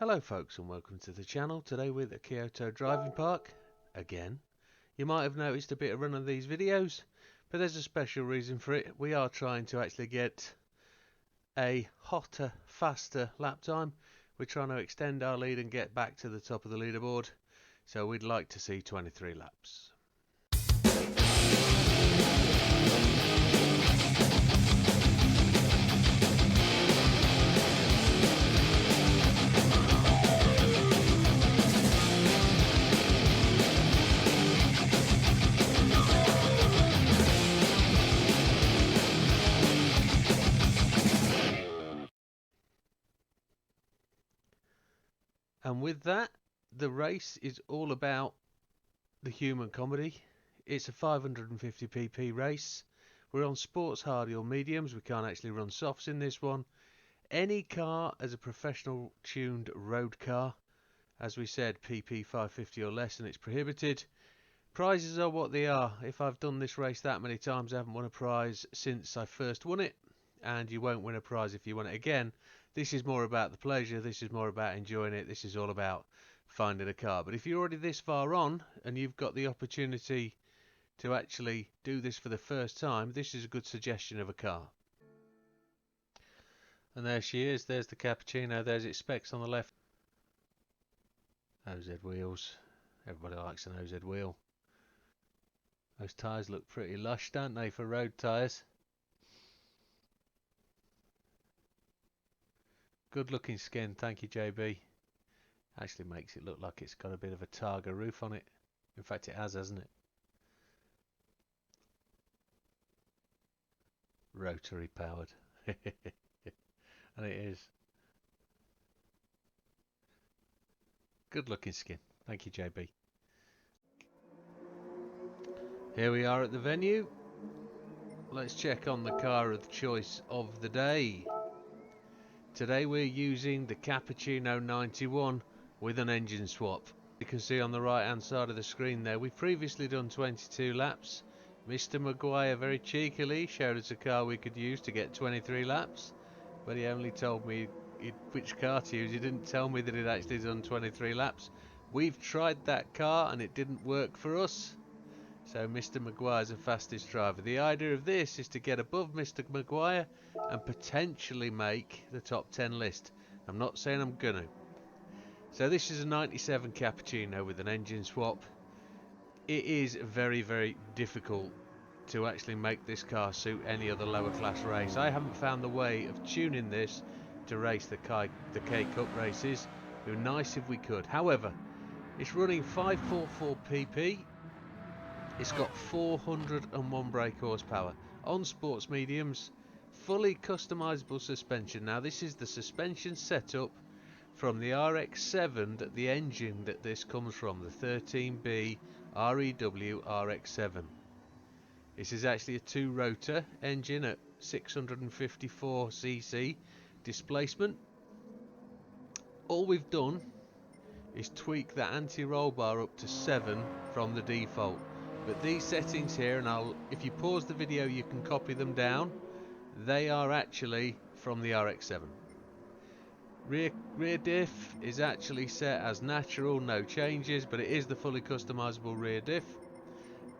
Hello folks and welcome to the channel. Today we're at the Kyoto driving park again. You might have noticed a bit of run of these videos, but there's a special reason for it. We are trying to actually get a hotter, faster lap time. We're trying to extend our lead and get back to the top of the leaderboard. So we'd like to see 23 laps. And with that, the race is all about the human comedy. It's a 550 pp race. We're on sports hardy or mediums. We can't actually run softs in this one. Any car as a professional tuned road car. As we said, pp 550 or less and it's prohibited. Prizes are what they are. If I've done this race that many times, I haven't won a prize since I first won it. And you won't win a prize if you win it again. This is more about the pleasure, this is more about enjoying it, this is all about finding a car. But if you're already this far on and you've got the opportunity to actually do this for the first time, this is a good suggestion of a car. And there she is, there's the Cappuccino, there's its specs on the left. OZ wheels, everybody likes an OZ wheel. Those tyres look pretty lush, don't they, for road tyres? Good looking skin, thank you JB. Actually makes it look like it's got a bit of a Targa roof on it. In fact it has, hasn't it? Rotary powered. And it is. Good looking skin, thank you JB. Here we are at the venue. Let's check on the car of choice of the day. Today we're using the Cappuccino 91 with an engine swap. You can see on the right hand side of the screen there, we've previously done 22 laps. Mr. Maguire very cheekily showed us a car we could use to get 23 laps, but he only told me which car to use. He didn't tell me that he'd actually done 23 laps. We've tried that car and it didn't work for us. So Mr. Maguire's the fastest driver. The idea of this is to get above Mr. Maguire and potentially make the top 10 list. I'm not saying I'm gonna. So this is a 97 Cappuccino with an engine swap. It is very, very difficult to actually make this car suit any other lower class race. I haven't found the way of tuning this to race the K Cup races. It would be nice if we could. However, it's running 544 pp. It's got 401 brake horsepower on sports mediums, fully customizable suspension. Now this is the suspension setup from the RX-7, that the engine that this comes from, the 13B REW RX-7. This is actually a 2-rotor engine at 654 cc displacement. All we've done is tweak the anti-roll bar up to 7 from the default. But these settings here, and if you pause the video you can copy them down, they are actually from the RX-7. Rear diff is actually set as natural, no changes, but it is the fully customizable rear diff.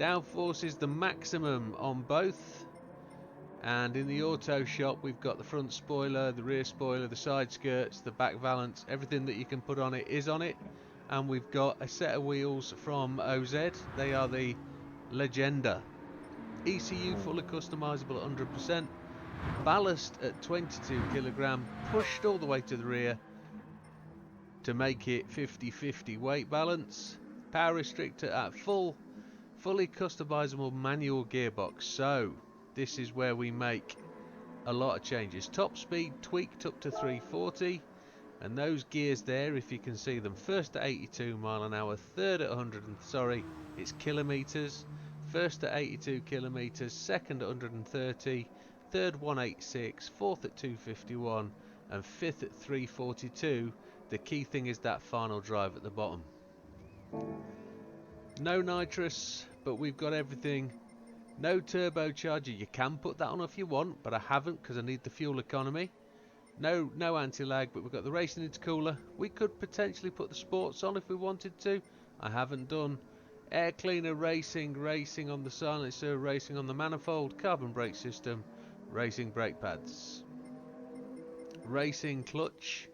Downforce is the maximum on both, and in the auto shop we've got the front spoiler, the rear spoiler, the side skirts, the back valance, everything that you can put on it is on it. And we've got a set of wheels from OZ. They are the Legenda. ECU fully customizable at 100%. Ballast at 22 kilogram, pushed all the way to the rear to make it 50-50 weight balance. Power restrictor at fully customizable manual gearbox. So this is where we make a lot of changes. Top speed tweaked up to 340. And those gears there, if you can see them, first at 82 mile an hour, third at 100, it's kilometers. First at 82 kilometers, second at 130, third 186, fourth at 251, and fifth at 342. The key thing is that final drive at the bottom. No nitrous, but we've got everything. No turbocharger. You can put that on if you want, but I haven't because I need the fuel economy. No anti-lag, but we've got the racing intercooler. We could potentially put the sports on if we wanted to. I haven't done. Air cleaner racing on the silencer, racing on the manifold, carbon brake system, racing brake pads, racing clutch,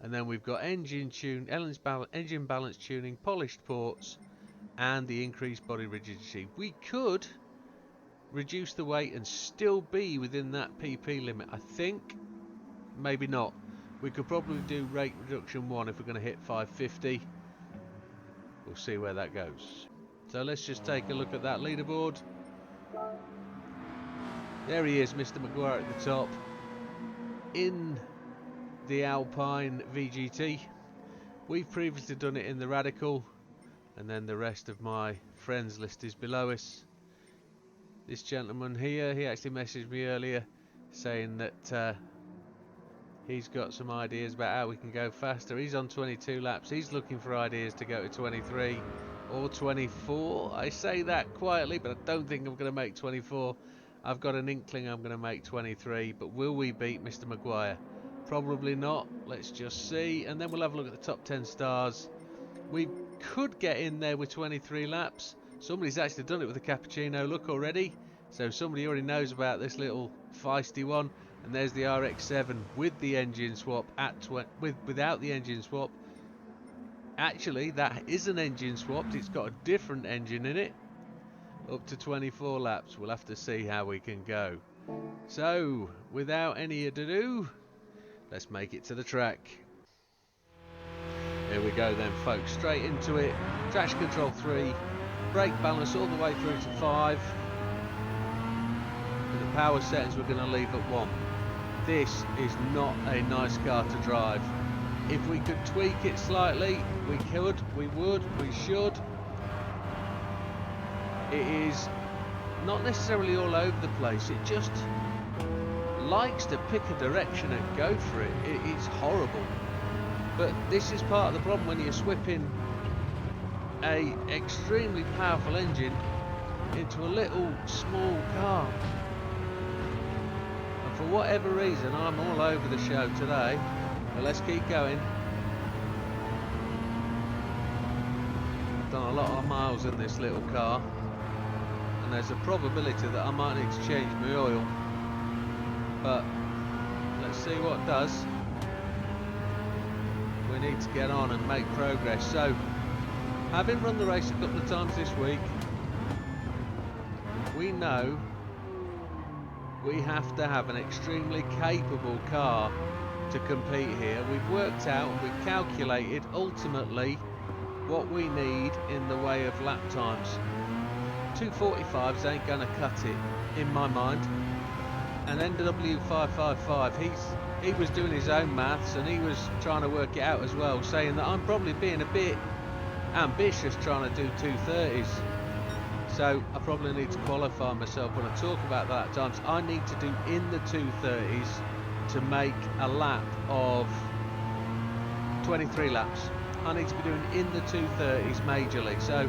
and then we've got engine balance tuning, polished ports, and the increased body rigidity. We could reduce the weight and still be within that PP limit, I think. Maybe not. We could probably do rate reduction 1 if we're going to hit 550. We'll see where that goes. So let's just take a look at that leaderboard. There he is, Mr. Maguire at the top in the Alpine VGT. We've previously done it in the Radical, and then the rest of my friends list is below us. This gentleman here, he actually messaged me earlier saying that he's got some ideas about how we can go faster. He's on 22 laps. He's looking for ideas to go to 23 or 24. I say that quietly, but I don't think I'm going to make 24. I've got an inkling I'm going to make 23, but will we beat Mr. Maguire? Probably not. Let's just see, and then we'll have a look at the top 10 stars. We could get in there with 23 laps. Somebody's actually done it with a Cappuccino look already, so somebody already knows about this little feisty one. And there's the RX-7 with the engine swap without the engine swap. Actually, that is an engine swapped. It's got a different engine in it. Up to 24 laps. We'll have to see how we can go. So, without any ado, let's make it to the track. Here we go then, folks. Straight into it. Traction control 3. Brake balance all the way through to 5. And the power settings we're going to leave at 1. This is not a nice car to drive. If we could tweak it slightly, we could, we would, we should. It is not necessarily all over the place. It just likes to pick a direction and go for it. It's horrible. But this is part of the problem when you're swapping a extremely powerful engine into a little small car. For whatever reason, I'm all over the show today, but let's keep going. I've done a lot of miles in this little car, and there's a probability that I might need to change my oil, but let's see what does. We need to get on and make progress. So, having run the race a couple of times this week, we know we have to have an extremely capable car to compete here. We've worked out, we've calculated ultimately what we need in the way of lap times. 245s ain't going to cut it in my mind. And NW555, he was doing his own maths and he was trying to work it out as well, saying that I'm probably being a bit ambitious trying to do 230s. So I probably need to qualify myself when I talk about that at times. I need to do in the 230s to make a lap of 23 laps. I need to be doing in the 230s majorly. So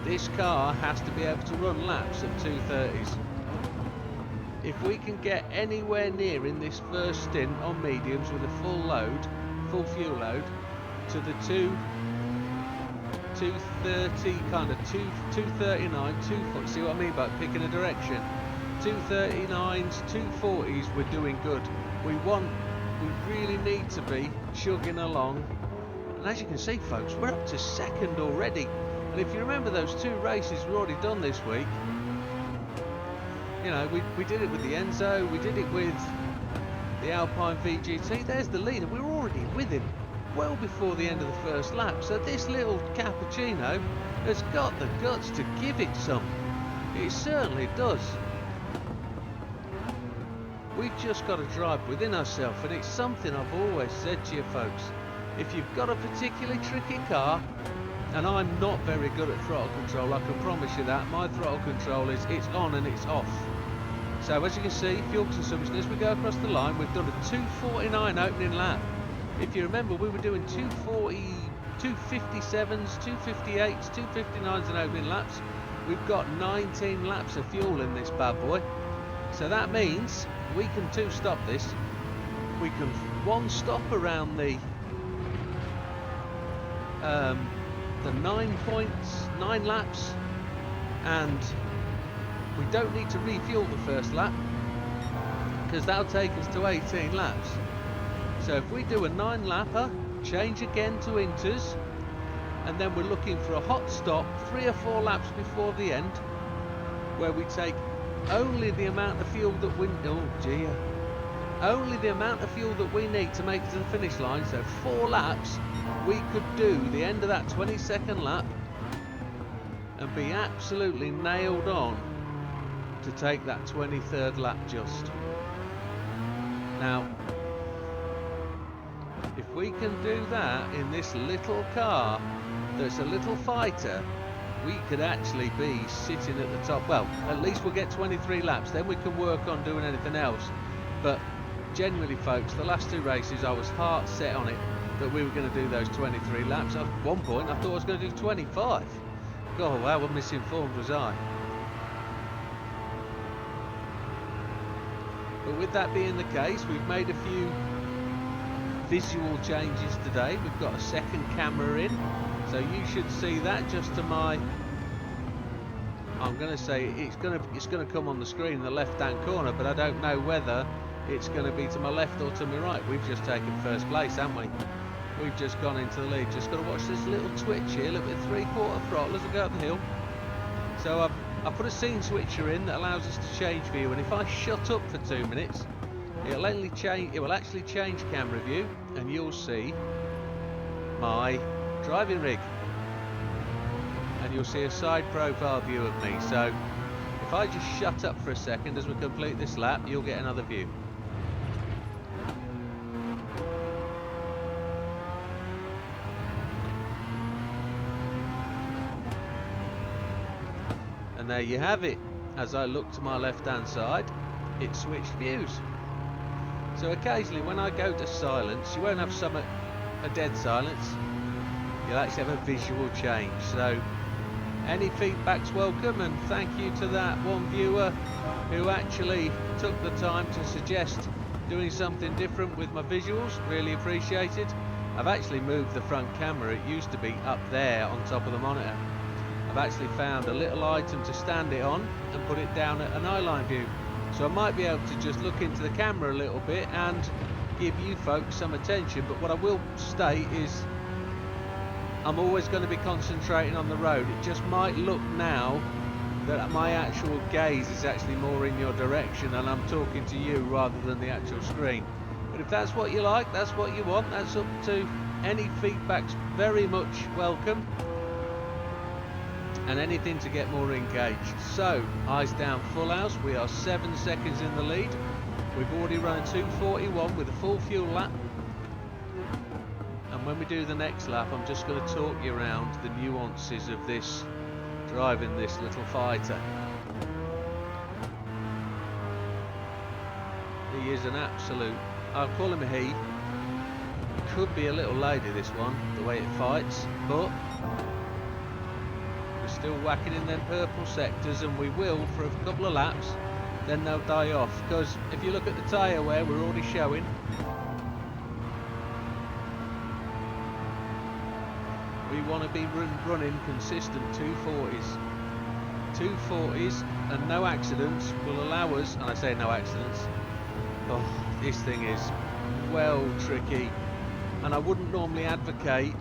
this car has to be able to run laps at 230s. If we can get anywhere near in this first stint on mediums with a full load, full fuel load, to the 230 kind of 239, see what I mean by picking a direction. 239s, 240s, we're doing good. We really need to be chugging along. And as you can see, folks, we're up to second already. And if you remember those 2 races we've already done this week, you know, we did it with the Enzo, we did it with the Alpine VGT. There's the leader. We're already with him well before the end of the first lap. So this little Cappuccino has got the guts to give it some. It certainly does. We've just got to drive within ourselves, and it's something I've always said to you folks. If you've got a particularly tricky car, and I'm not very good at throttle control, I can promise you that. My throttle control is it's on and it's off. So as you can see, fuel consumption as we go across the line, we've done a 249 opening lap. If you remember, we were doing 240, 257s, 258s, 259s in opening laps. We've got 19 laps of fuel in this bad boy. So that means we can two-stop this. we can one stop around the 9 laps, and we don't need to refuel the first lap because that'll take us to 18 laps. So if we do a 9 lapper, change again to inters, and then we're looking for a hot stop 3 or 4 laps before the end, where we take only the amount of fuel that we only the amount of fuel that we need to make it to the finish line. So 4 laps, we could do the end of that 22nd lap and be absolutely nailed on to take that 23rd lap just. Now, if we can do that in this little car that's a little fighter, we could actually be sitting at the top. Well, at least we'll get 23 laps, then we can work on doing anything else. But genuinely, folks, the last 2 races I was heart set on it that we were going to do those 23 laps. At one point I thought I was going to do 25. God, how misinformed was I. But with that being the case, we've made a few visual changes today. We've got a second camera in, so you should see that just to my, I'm going to say it's going to come on the screen in the left hand corner, but I don't know whether it's going to be to my left or to my right. We've just taken first place, haven't we? We've just gone into the lead. Just got to watch this little twitch here, a little bit 3/4 throttle as we go up the hill. So I've put a scene switcher in that allows us to change view, and if I shut up for 2 minutes, it will actually change camera view, and you'll see my driving rig, and you'll see a side profile view of me. So if I just shut up for a second as we complete this lap, you'll get another view. And there you have it. As I look to my left hand side, it switched views. So occasionally when I go to silence, you won't have a dead silence, you'll actually have a visual change. So any feedback's welcome, and thank you to that one viewer who actually took the time to suggest doing something different with my visuals. Really appreciated. I've actually moved the front camera. It used to be up there on top of the monitor. I've actually found a little item to stand it on and put it down at an eyeline view. So I might be able to just look into the camera a little bit and give you folks some attention. But what I will state is I'm always going to be concentrating on the road. It just might look now that my actual gaze is actually more in your direction and I'm talking to you rather than the actual screen. But if that's what you like, that's what you want, that's up to any feedback's very much welcome. And anything to get more engaged. So, eyes down, full house. We are 7 seconds in the lead. We've already run a 2:41 with a full fuel lap. And when we do the next lap, I'm just going to talk you around the nuances of this, driving this little fighter. He is an absolute, I'll call him a he. Could be a little lady, this one, the way it fights, but still whacking in them purple sectors, and we will for a couple of laps, then they'll die off. Because if you look at the tyre wear, we're already showing. We want to be running consistent 240s. 240s and no accidents will allow us, and I say no accidents, oh, this thing is well tricky, and I wouldn't normally advocate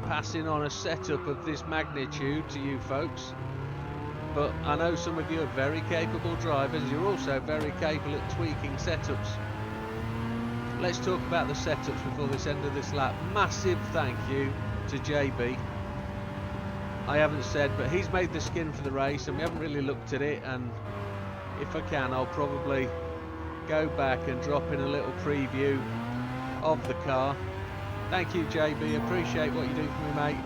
passing on a setup of this magnitude to you folks, but I know some of you are very capable drivers. You're also very capable at tweaking setups. Let's talk about the setups before this end of this lap. Massive thank you to JB. I haven't said, but he's made the skin for the race and we haven't really looked at it, and if I can I'll probably go back and drop in a little preview of the car. Thank you JB, appreciate what you do for me, mate.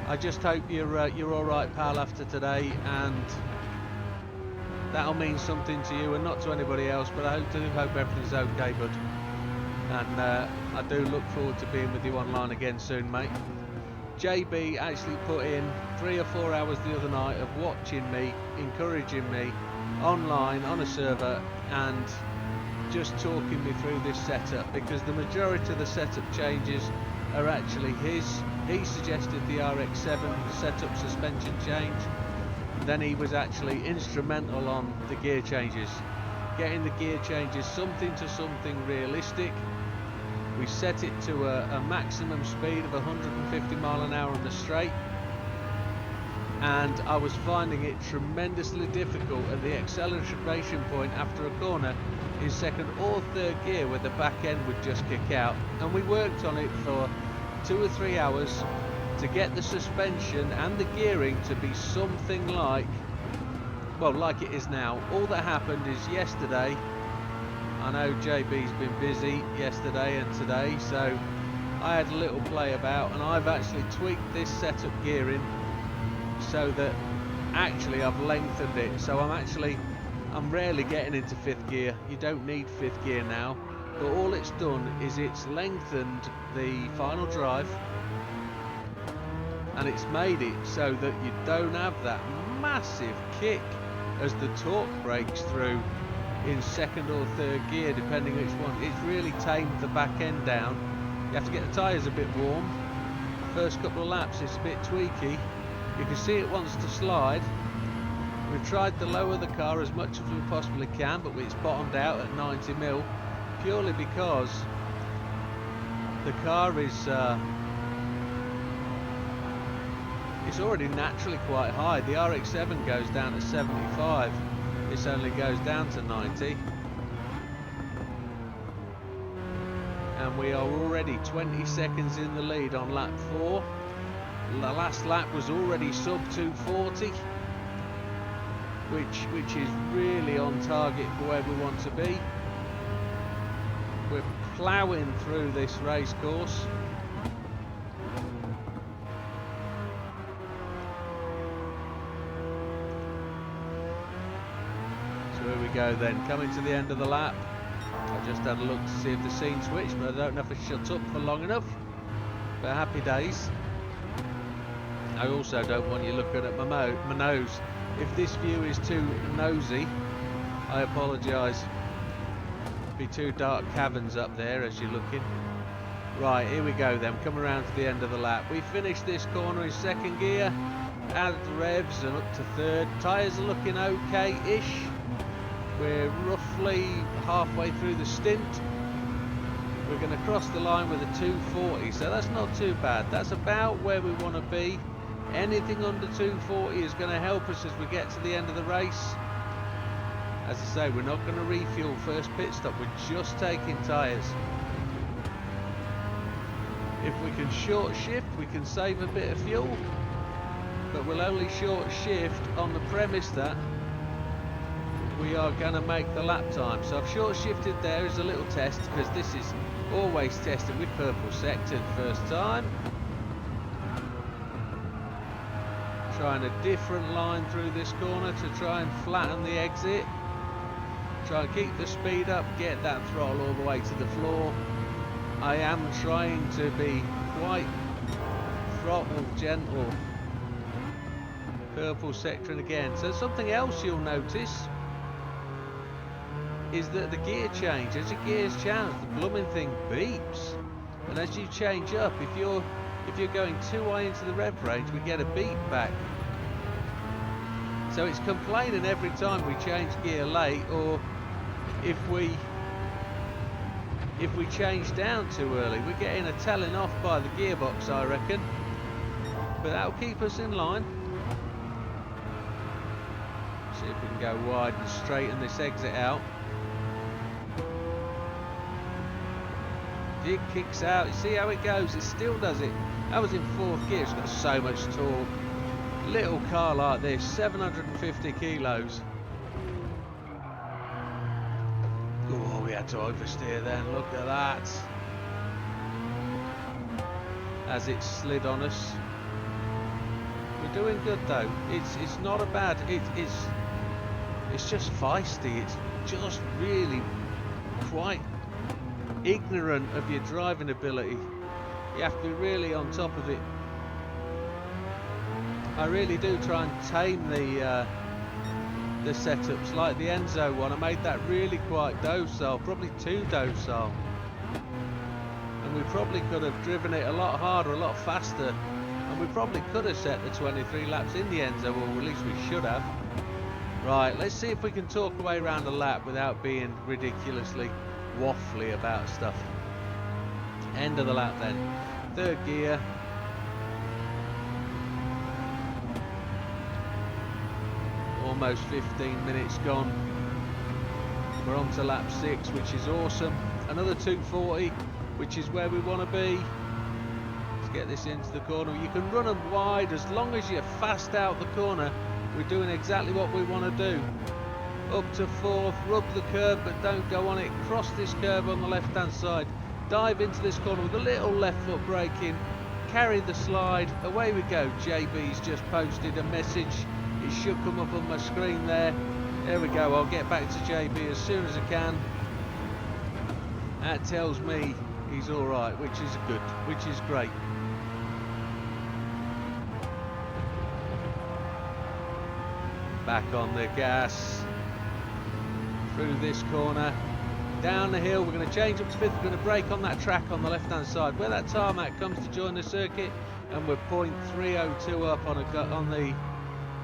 I just hope you're alright, pal, after today, and that'll mean something to you and not to anybody else, but I do hope everything's okay, bud. And I do look forward to being with you online again soon, mate. JB actually put in 3 or 4 hours the other night of watching me, encouraging me online on a server, and just talking me through this setup, because the majority of the setup changes are actually his. He suggested the RX-7 setup suspension change, then he was actually instrumental on the gear changes, getting the gear changes something to something realistic. We set it to a maximum speed of 150 mile an hour on the straight, and I was finding it tremendously difficult at the acceleration point after a corner in second or third gear, where the back end would just kick out. And we worked on it for 2 or 3 hours to get the suspension and the gearing to be something like, well, like it is now. All that happened is yesterday, I know JB's been busy yesterday and today, so I had a little play about, and I've actually tweaked this setup gearing so that actually I've lengthened it. So I'm rarely getting into 5th gear. You don't need 5th gear now, but all it's done is it's lengthened the final drive, and it's made it so that you don't have that massive kick as the torque breaks through in 2nd or 3rd gear, depending which one. It's really tamed the back end down. You have to get the tyres a bit warm. First couple of laps it's a bit tweaky. You can see it wants to slide. We've tried to lower the car as much as we possibly can, but it's bottomed out at 90 mil, purely because the car is it's already naturally quite high. The RX-7 goes down at 75. This only goes down to 90. And we are already 20 seconds in the lead on lap 4. The last lap was already sub 240, which is really on target for where we want to be. We're ploughing through this race course. So here we go then, coming to the end of the lap. I just had a look to see if the scene switched, but I don't know if it shut up for long enough. But happy days. I also don't want you looking at my nose. If this view is too nosy, I apologise. Be two dark caverns up there as you're looking. Right, here we go then, come around to the end of the lap. We finished this corner in 2nd gear, added the revs and up to 3rd. Tyres are looking okay-ish. We're roughly halfway through the stint. We're going to cross the line with a 240, so that's not too bad. That's about where we want to be. Anything under 240 is going to help us as we get to the end of the race. As I say, we're not going to refuel first pit stop, we're just taking tyres. If we can short shift, we can save a bit of fuel, but we'll only short shift on the premise that we are going to make the lap time. So I've short shifted there as a little test, because this is always tested with purple sector first time. Trying a different line through this corner to try and flatten the exit. Try and keep the speed up, get that throttle all the way to the floor. I am trying to be quite throttle gentle. Purple sector again. So something else you'll notice is that the gear change, as your gears change, the blooming thing beeps. And as you change up, if you're going too high into the rev range, we get a beep back. So it's complaining every time we change gear late, or if we change down too early. We're getting a telling off by the gearbox, I reckon. But that'll keep us in line. See if we can go wide and straighten this exit out. It kicks out. You see how it goes? It still does it. That was in 4th gear. It's got so much torque. Little car like this, 750 kilos. Oh, we had to oversteer then. Look at that. As it slid on us. We're doing good though. It's not a bad. It's just feisty. It's just really quite ignorant of your driving ability. You have to be really on top of it. I really do try and tame the the setups like the Enzo one. I made that really quite docile, probably too docile. And we probably could have driven it a lot harder, a lot faster. And we probably could have set the 23 laps in the Enzo, or at least we should have. Right, let's see if we can talk our way around a lap without being ridiculously waffly about stuff. End of the lap then. Third gear. Almost 15 minutes gone. We're on to lap 6, which is awesome. Another 240, which is where we want to be. Let's get this into the corner. You can run them wide as long as you're fast out the corner. We're doing exactly what we want to do. Up to 4th, rub the curb but don't go on it. Cross this curb on the left hand side. Dive into this corner with a little left foot braking. Carry the slide. Away we go. JB's just posted a message. It should come up on my screen there. There we go. I'll get back to JB as soon as I can. That tells me he's alright, which is good, which is great. Back on the gas. Through this corner. Down the hill. We're going to change up to 5th. We're going to brake on that track on the left hand side where that tarmac comes to join the circuit. And we're 0.302 up on the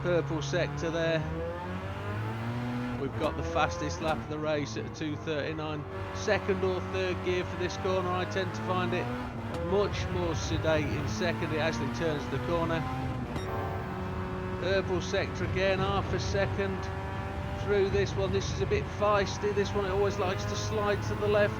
purple sector there. We've got the fastest lap of the race at 2:39. Second or third gear for this corner. I tend to find it much more sedate in second. It actually turns the corner. Purple sector again, half a second through this one. This is a bit feisty. This one, it always likes to slide to the left.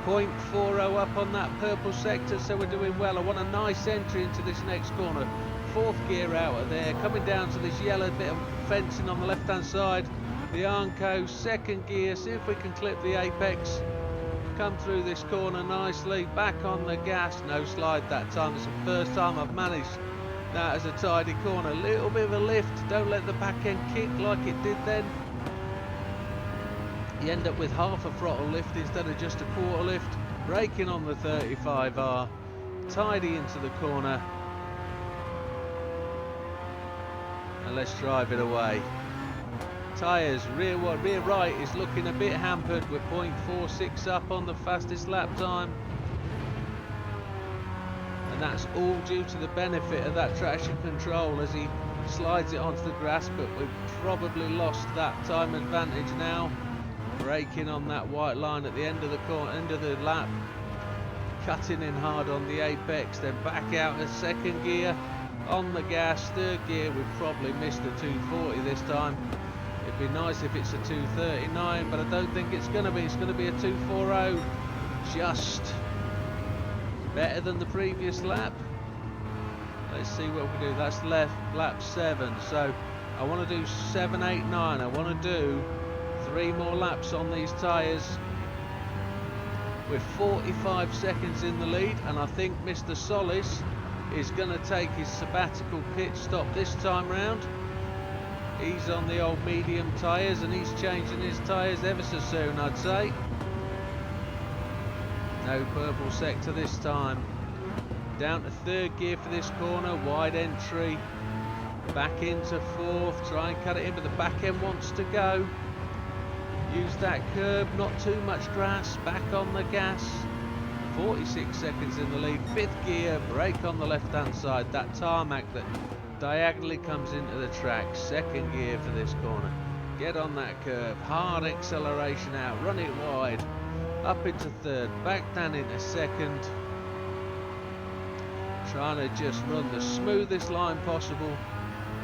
.40 up on that purple sector, so we're doing well. I want a nice entry into this next corner. 4th gear out of there, coming down to this yellow bit of fencing on the left hand side. The Armco, 2nd gear, see if we can clip the apex. Come through this corner nicely, back on the gas, no slide that time. It's the first time I've managed that as a tidy corner. Little bit of a lift, don't let the back end kick like it did then. You end up with half a throttle lift instead of just a quarter lift. Braking on the 35R, tidy into the corner. And let's drive it away. Tyres, rear right is looking a bit hampered. We're 0.46 up on the fastest lap time. And that's all due to the benefit of that traction control as he slides it onto the grass, but we've probably lost that time advantage now. Braking on that white line at the end of the corner, end of the lap. Cutting in hard on the apex, then back out of 2nd gear. On the gas, 3rd gear, we've probably missed a 240 this time. It'd be nice if it's a 239, but I don't think it's going to be. It's going to be a 240. Just better than the previous lap. Let's see what we do. That's left lap 7. So I want to do 7, 8, 9. I want to do 3 more laps on these tyres. We're 45 seconds in the lead, and I think Mr. Solis is going to take his sabbatical pit stop this time round. He's on the old medium tyres and he's changing his tyres ever so soon, I'd say. No purple sector this time. Down to 3rd gear for this corner, wide entry. Back into 4th, try and cut it in, but the back end wants to go. Use that curb, not too much grass, back on the gas. 46 seconds in the lead, 5th gear, brake on the left hand side, that tarmac that diagonally comes into the track. 2nd gear for this corner. Get on that curve, hard acceleration out, run it wide, up into 3rd, back down into 2nd. Trying to just run the smoothest line possible,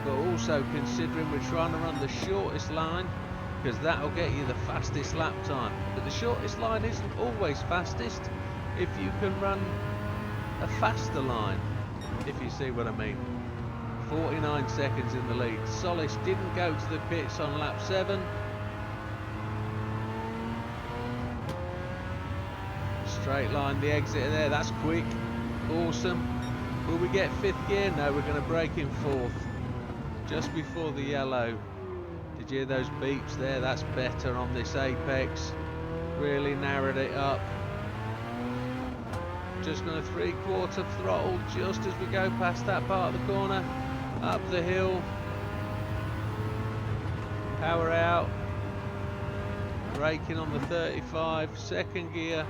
but also considering we're trying to run the shortest line, because that'll get you the fastest lap time. But the shortest line isn't always fastest if you can run a faster line, if you see what I mean. 49 seconds in the lead. Solis didn't go to the pits on lap 7. Straight line, the exit there, that's quick, awesome. Will we get 5th gear? No, we're going to brake in 4th, just before the yellow. Did you hear those beeps there? That's better on this apex. Really narrowed it up. just going to 3/4 throttle just as we go past that part of the corner, up the hill, power out, braking on the 35, second gear.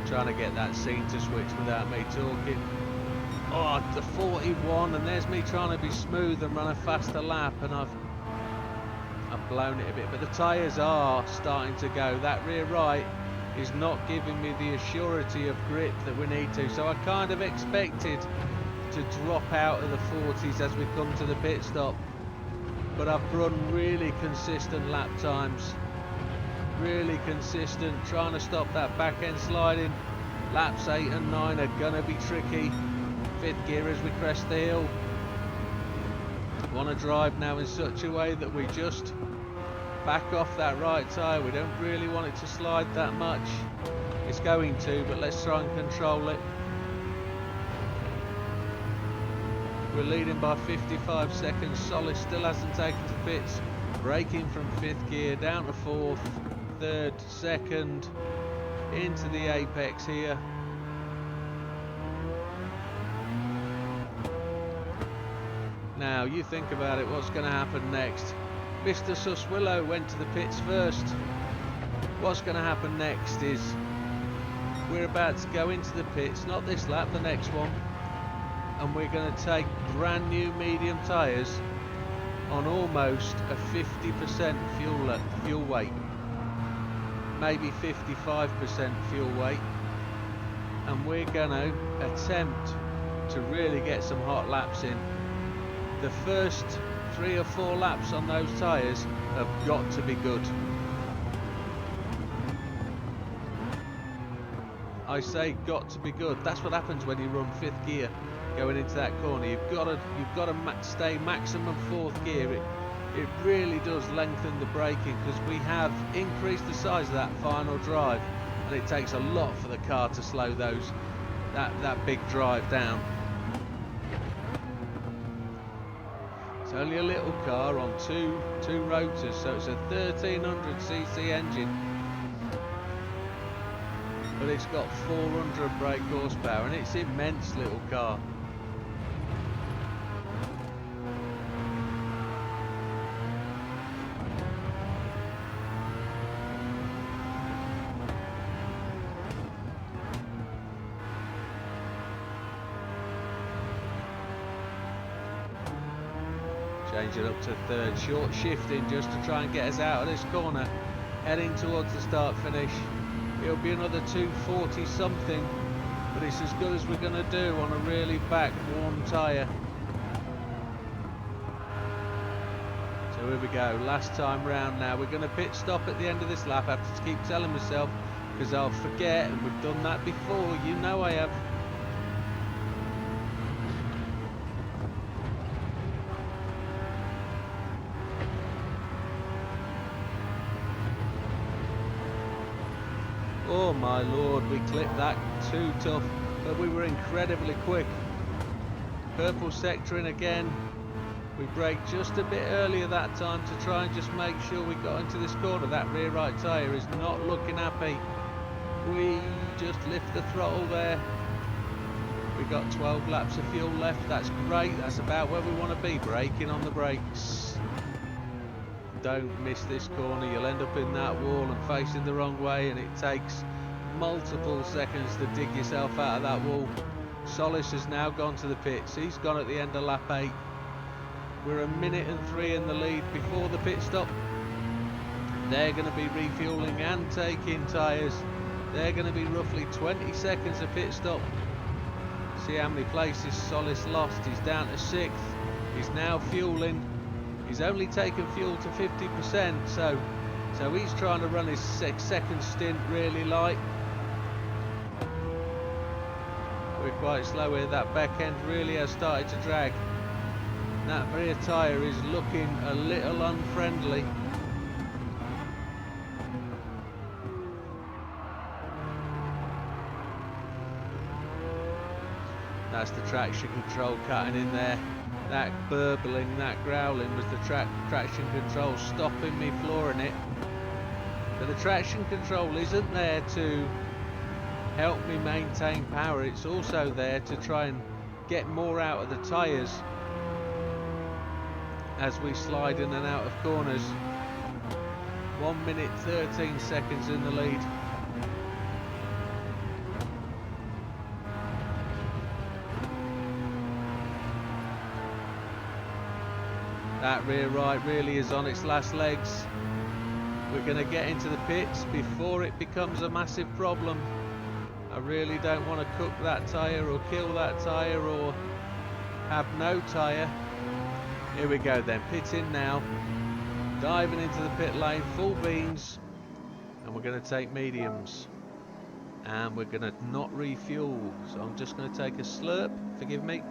Trying to get that scene to switch without me talking. Oh, the 41, and there's me trying to be smooth and run a faster lap, and I've blown it a bit. But the tyres are starting to go. That rear right is not giving me the assurity of grip that we need to. So I kind of expected to drop out of the 40s as we come to the pit stop. But I've run really consistent lap times. Really consistent, trying to stop that back end sliding. Laps 8 and 9 are gonna be tricky. 5th gear as we crest the hill. Want to drive now in such a way that we just back off that right tyre. We don't really want it to slide that much. It's going to, but let's try and control it. We're leading by 55 seconds. Solis still hasn't taken to pits. Braking from 5th gear down to 4th. 3rd, 2nd, into the apex here. Now you think about it, what's going to happen next? Mr. Suswillow went to the pits first. What's going to happen next is we're about to go into the pits, not this lap, the next one, and we're going to take brand new medium tyres on almost a 50% fuel weight. Maybe 55% fuel weight, and we're going to attempt to really get some hot laps in. The first 3 or 4 laps on those tyres have got to be good. I say got to be good. That's what happens when you run 5th gear going into that corner. You've got to stay maximum 4th gear. It really does lengthen the braking because we have increased the size of that final drive, and it takes a lot for the car to slow that big drive down. It's only a little car on two rotors, so it's a 1300cc engine, but it's got 400 brake horsepower, and it's an immense little car. Changing up to 3rd, short shifting just to try and get us out of this corner, heading towards the start finish. It'll be another 240 something, but it's as good as we're going to do on a really back warm tyre. So here we go, last time round now. We're going to pit stop at the end of this lap. I have to keep telling myself because I'll forget, and we've done that before, you know I have. Oh my lord, we clipped that too tough, but we were incredibly quick. Purple sector in again. We braked just a bit earlier that time to try and just make sure we got into this corner. That rear right tyre is not looking happy. We just lift the throttle there. We got 12 laps of fuel left. That's great. That's about where we want to be. Braking on the brakes. Don't miss this corner. You'll end up in that wall and facing the wrong way, and it takes multiple seconds to dig yourself out of that wall. Solis has now gone to the pits. He's gone at the end of lap 8. We're 1 minute and 3 in the lead before the pit stop. They're going to be refueling and taking tyres. They're going to be roughly 20 seconds of pit stop. See how many places Solis lost. He's down to 6th. He's now fueling. He's only taken fuel to 50%, so he's trying to run his second stint really light. We're quite slow here. That back end really has started to drag. That rear tyre is looking a little unfriendly. That's the traction control cutting in there. That burbling, that growling was the traction control stopping me flooring it. But the traction control isn't there to help me maintain power, it's also there to try and get more out of the tyres as we slide in and out of corners. 1 minute 13 seconds in the lead. That rear right really is on its last legs. We're going to get into the pits before it becomes a massive problem. I really don't want to cook that tyre or kill that tyre or have no tyre. Here we go then, pit in now. Diving into the pit lane, full beans. And we're going to take mediums. And we're going to not refuel. So I'm just going to take a slurp, forgive me.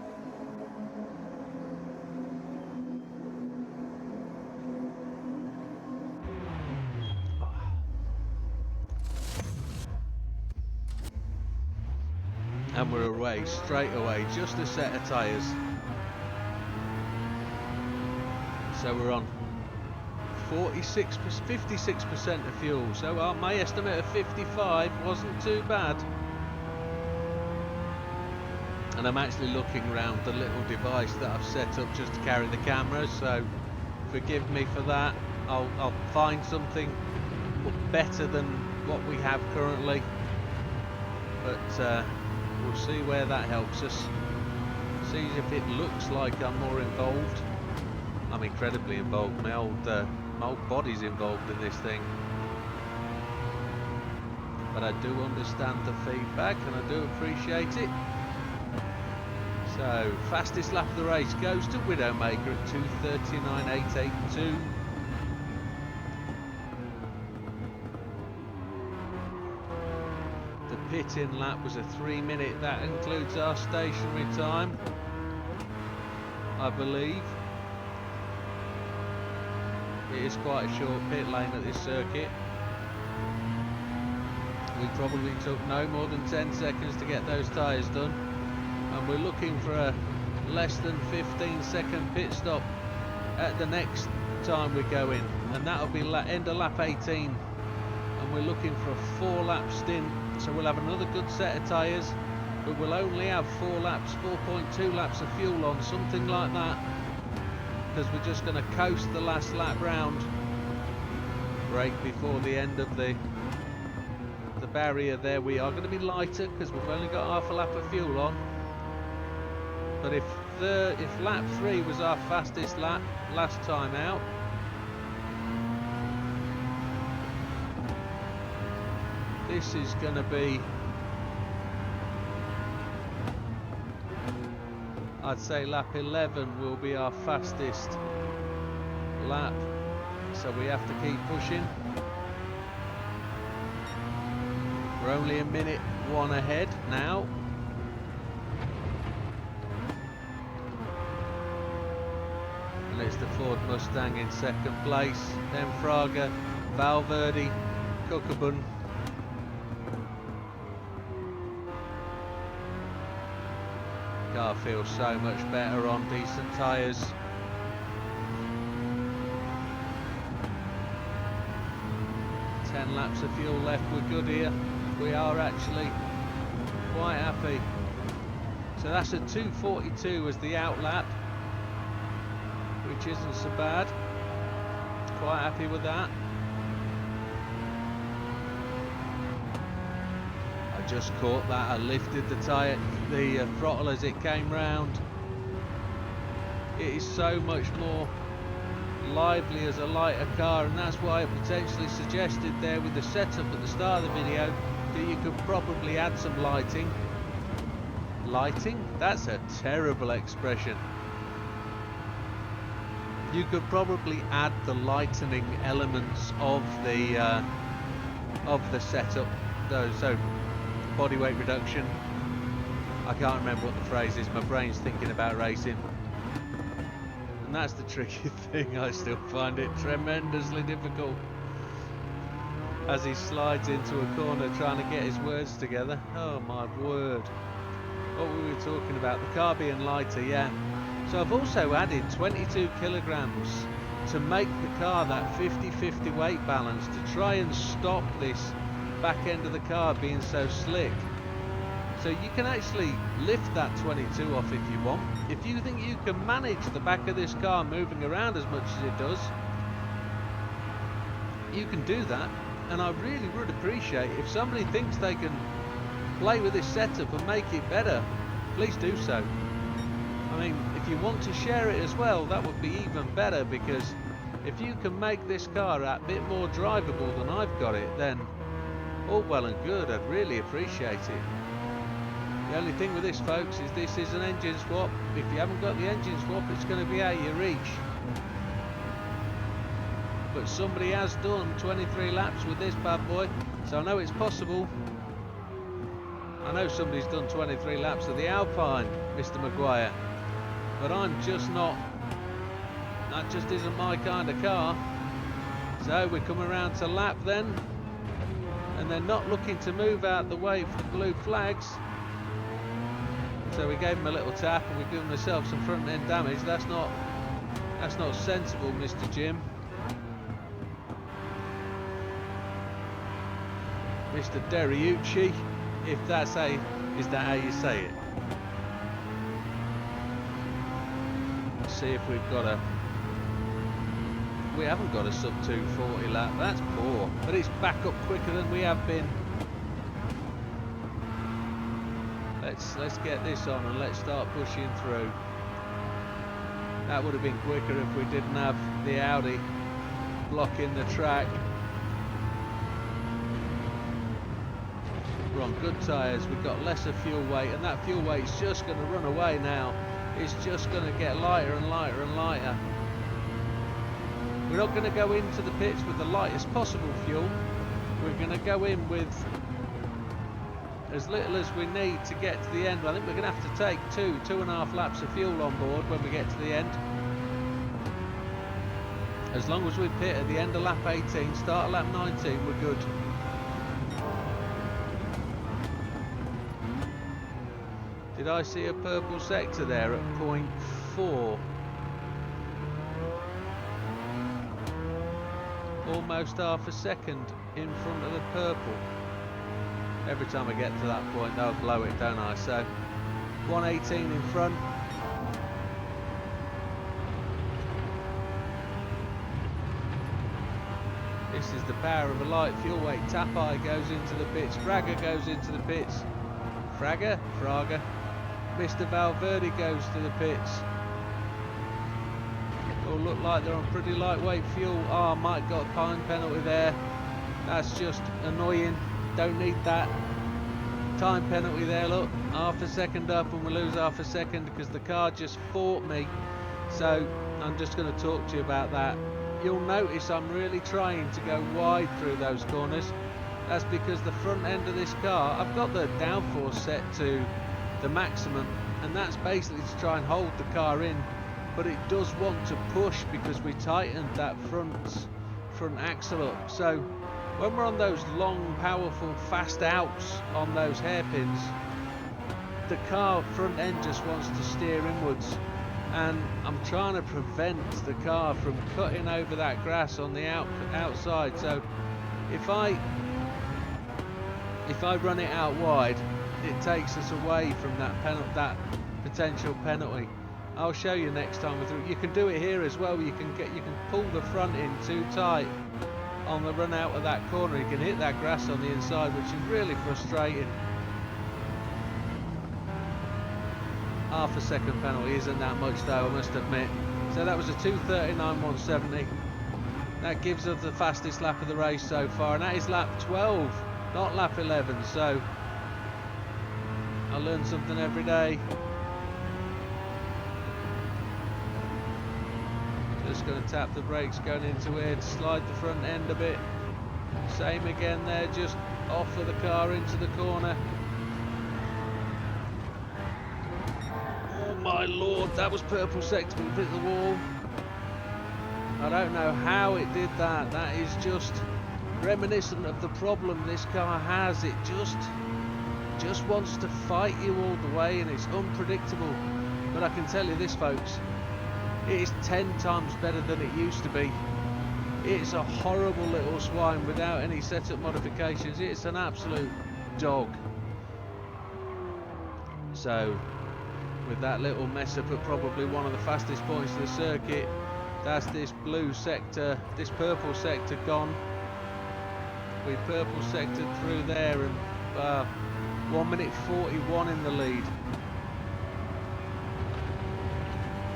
And we're away, straight away, just a set of tyres. So we're on 56% of fuel, so my estimate of 55 wasn't too bad. And I'm actually looking around the little device that I've set up just to carry the camera, so forgive me for that. I'll find something better than what we have currently, but we'll see where that helps us. See if it looks like I'm more involved. I'm incredibly involved. My old body's involved in this thing. But I do understand the feedback and I do appreciate it. So, fastest lap of the race goes to Widdowmaker at 2:39.882. Pit-in lap was a 3 minute, that includes our stationary time, I believe. It is quite a short pit lane at this circuit. We probably took no more than 10 seconds to get those tyres done, and we're looking for a less than 15-second pit stop at the next time we go in, and that'll be end of lap 18, and we're looking for a 4-lap stint. So we'll have another good set of tyres, but we'll only have 4 laps, 4.2 laps of fuel on, something like that, because we're just going to coast the last lap round, brake before the end of the barrier there. We are going to be lighter because we've only got half a lap of fuel on, but if lap 3 was our fastest lap last time out, this is going to be, I'd say lap 11 will be our fastest lap, so we have to keep pushing. We're only a minute 1 ahead now. And it's the Ford Mustang in second place, then Fraga, Valverde, Cookabun. Car feels so much better on decent tyres. Ten laps of fuel left, we're good here. We are actually quite happy. So that's a 2:42 as the out lap, which isn't so bad. Quite happy with that. Just caught that. I lifted the throttle as it came round. It is so much more lively as a lighter car, and that's why I potentially suggested there with the setup at the start of the video that you could probably add some lighting. Lighting? That's a terrible expression. You could probably add the lightening elements of the setup, though. So body weight reduction. I can't remember what the phrase is. My brain's thinking about racing, and that's the tricky thing. I still find it tremendously difficult as he slides into a corner trying to get his words together. Oh my word. What were we talking about? The car being lighter, yeah. So I've also added 22 kilograms to make the car that 50-50 weight balance to try and stop this back end of the car being so slick. So you can actually lift that 22 off if you want. If you think you can manage the back of this car moving around as much as it does, you can do that. And I really would appreciate if somebody thinks they can play with this setup and make it better, please do so. I mean, if you want to share it as well, that would be even better, because if you can make this car a bit more drivable than I've got it, then all well and good. I'd really appreciate it. The only thing with this, folks, is this is an engine swap. If you haven't got the engine swap, it's going to be out of your reach. But somebody has done 23 laps with this bad boy, so I know it's possible. I know somebody's done 23 laps of the Alpine, Mr. Maguire, but I'm just not. That just isn't my kind of car. So we're coming around to lap then, and they're not looking to move out the way for the blue flags. So we gave them a little tap and we've given ourselves some front end damage. That's not sensible, Mr. Jim. Mr. Deriucci, if that's is that how you say it? Let's see if we've got a. We haven't got a sub 240 lap. That's poor, but it's back up quicker than we have been. Let's get this on and let's start pushing through. That would have been quicker if we didn't have the Audi blocking the track. We're on good tyres, we've got lesser fuel weight, and that fuel weight's just going to run away now. It's just going to get lighter and lighter and lighter. We're not going to go into the pits with the lightest possible fuel. We're going to go in with as little as we need to get to the end. I think we're going to have to take 2.5 laps of fuel on board when we get to the end. As long as we pit at the end of lap 18, start of lap 19, we're good. Did I see a purple sector there at 0.4? Almost half a second in front of the purple. Every time I get to that point, I'll blow it, don't I? So 118 in front. This is the power of a light fuel weight. Tapai goes into the pits. Fraga goes into the pits. Fraga? Mr. Valverde goes to the pits. All look like they're on pretty lightweight fuel. Oh, Mike got a time penalty there. That's just annoying. Don't need that. Time penalty there, look. Half a second up and we lose half a second because the car just fought me. So I'm just going to talk to you about that. You'll notice I'm really trying to go wide through those corners. That's because the front end of this car, I've got the downforce set to the maximum, and that's basically to try and hold the car in, but it does want to push because we tightened that front axle up. So when we're on those long, powerful, fast outs on those hairpins, the car front end just wants to steer inwards, and I'm trying to prevent the car from cutting over that grass on the outside. So if I run it out wide, it takes us away from that potential penalty. I'll show you next time. You can do it here as well. You can pull the front in too tight on the run out of that corner. You can hit that grass on the inside, which is really frustrating. Half a second penalty isn't that much though, I must admit. So that was a 2:39.170. That gives us the fastest lap of the race so far, and that is lap 12, not lap 11. So I learn something every day. Just going to tap the brakes going into it, slide the front end a bit. Same again there, just offer the car into the corner. Oh my lord, that was purple sector, but hit the wall. I don't know how it did that. That is just reminiscent of the problem this car has. It just wants to fight you all the way, and it's unpredictable. But I can tell you this, folks, it is 10 times better than it used to be. It's a horrible little swine without any setup modifications. It's an absolute dog. So with that little mess up at probably one of the fastest points of the circuit, that's this blue sector, this purple sector gone. We purple sectored through there, and 1 minute 41 in the lead.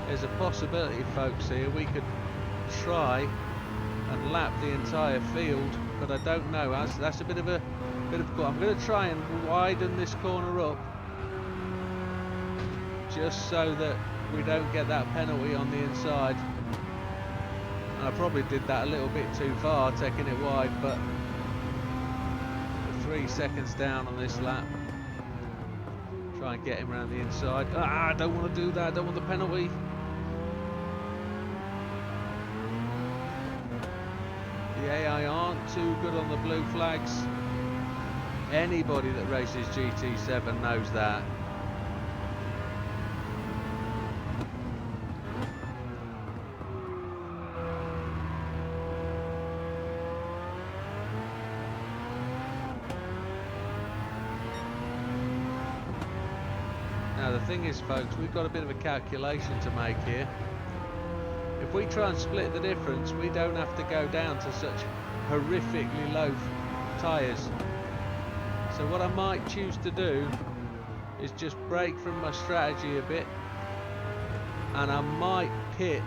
There's a possibility, folks, here we could try and lap the entire field, but I don't know. That's a bit of I'm going to try and widen this corner up, just so that we don't get that penalty on the inside. And I probably did that a little bit too far, taking it wide, but 3 seconds down on this lap. Try and get him around the inside. I don't want to do that. I don't want the penalty. The AI aren't too good on the blue flags. Anybody that races GT7 knows that. Now the thing is, folks, we've got a bit of a calculation to make here. If we try and split the difference, we don't have to go down to such horrifically low tyres. So what I might choose to do is just break from my strategy a bit, and I might pit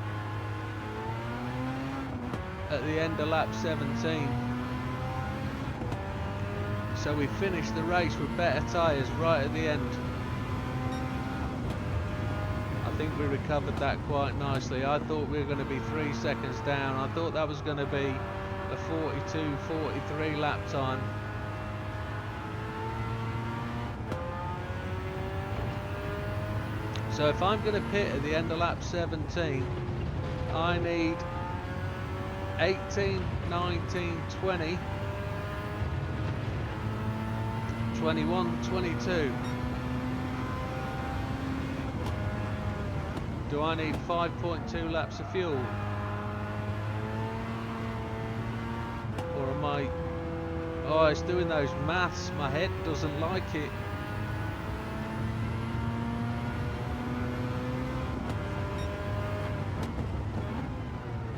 at the end of lap 17. So we finish the race with better tyres right at the end. I think we recovered that quite nicely. I thought we were going to be 3 seconds down. I thought that was going to be a 42-43 lap time. So if I'm going to pit at the end of lap 17, I need 18, 19, 20, 21, 22. Do I need 5.2 laps of fuel? Or am I... Oh, it's doing those maths. My head doesn't like it.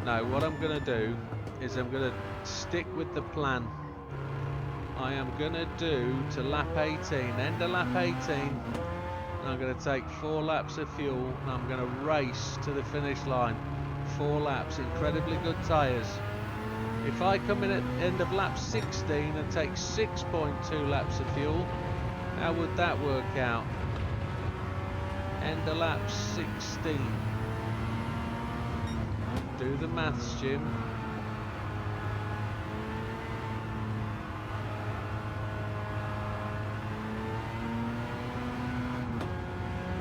No, what I'm going to do is I'm going to stick with the plan. I am going to do to lap 18, end of lap 18. I'm going to take 4 laps of fuel, and I'm going to race to the finish line. 4 laps, incredibly good tyres. If I come in at the end of lap 16 and take 6.2 laps of fuel, how would that work out? End of lap 16. Do the maths, Jim.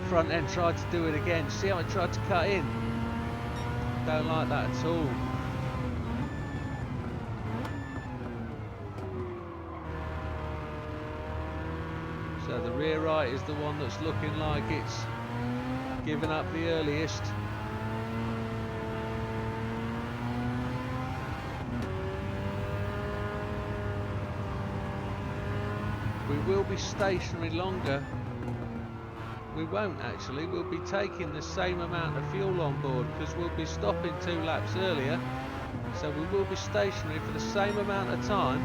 Front end tried to do it again. See how it tried to cut in? Don't like that at all. So the rear right is the one that's looking like it's giving up the earliest. We will be stationary longer. We won't actually, we'll be taking the same amount of fuel on board because we'll be stopping 2 laps earlier, so we will be stationary for the same amount of time.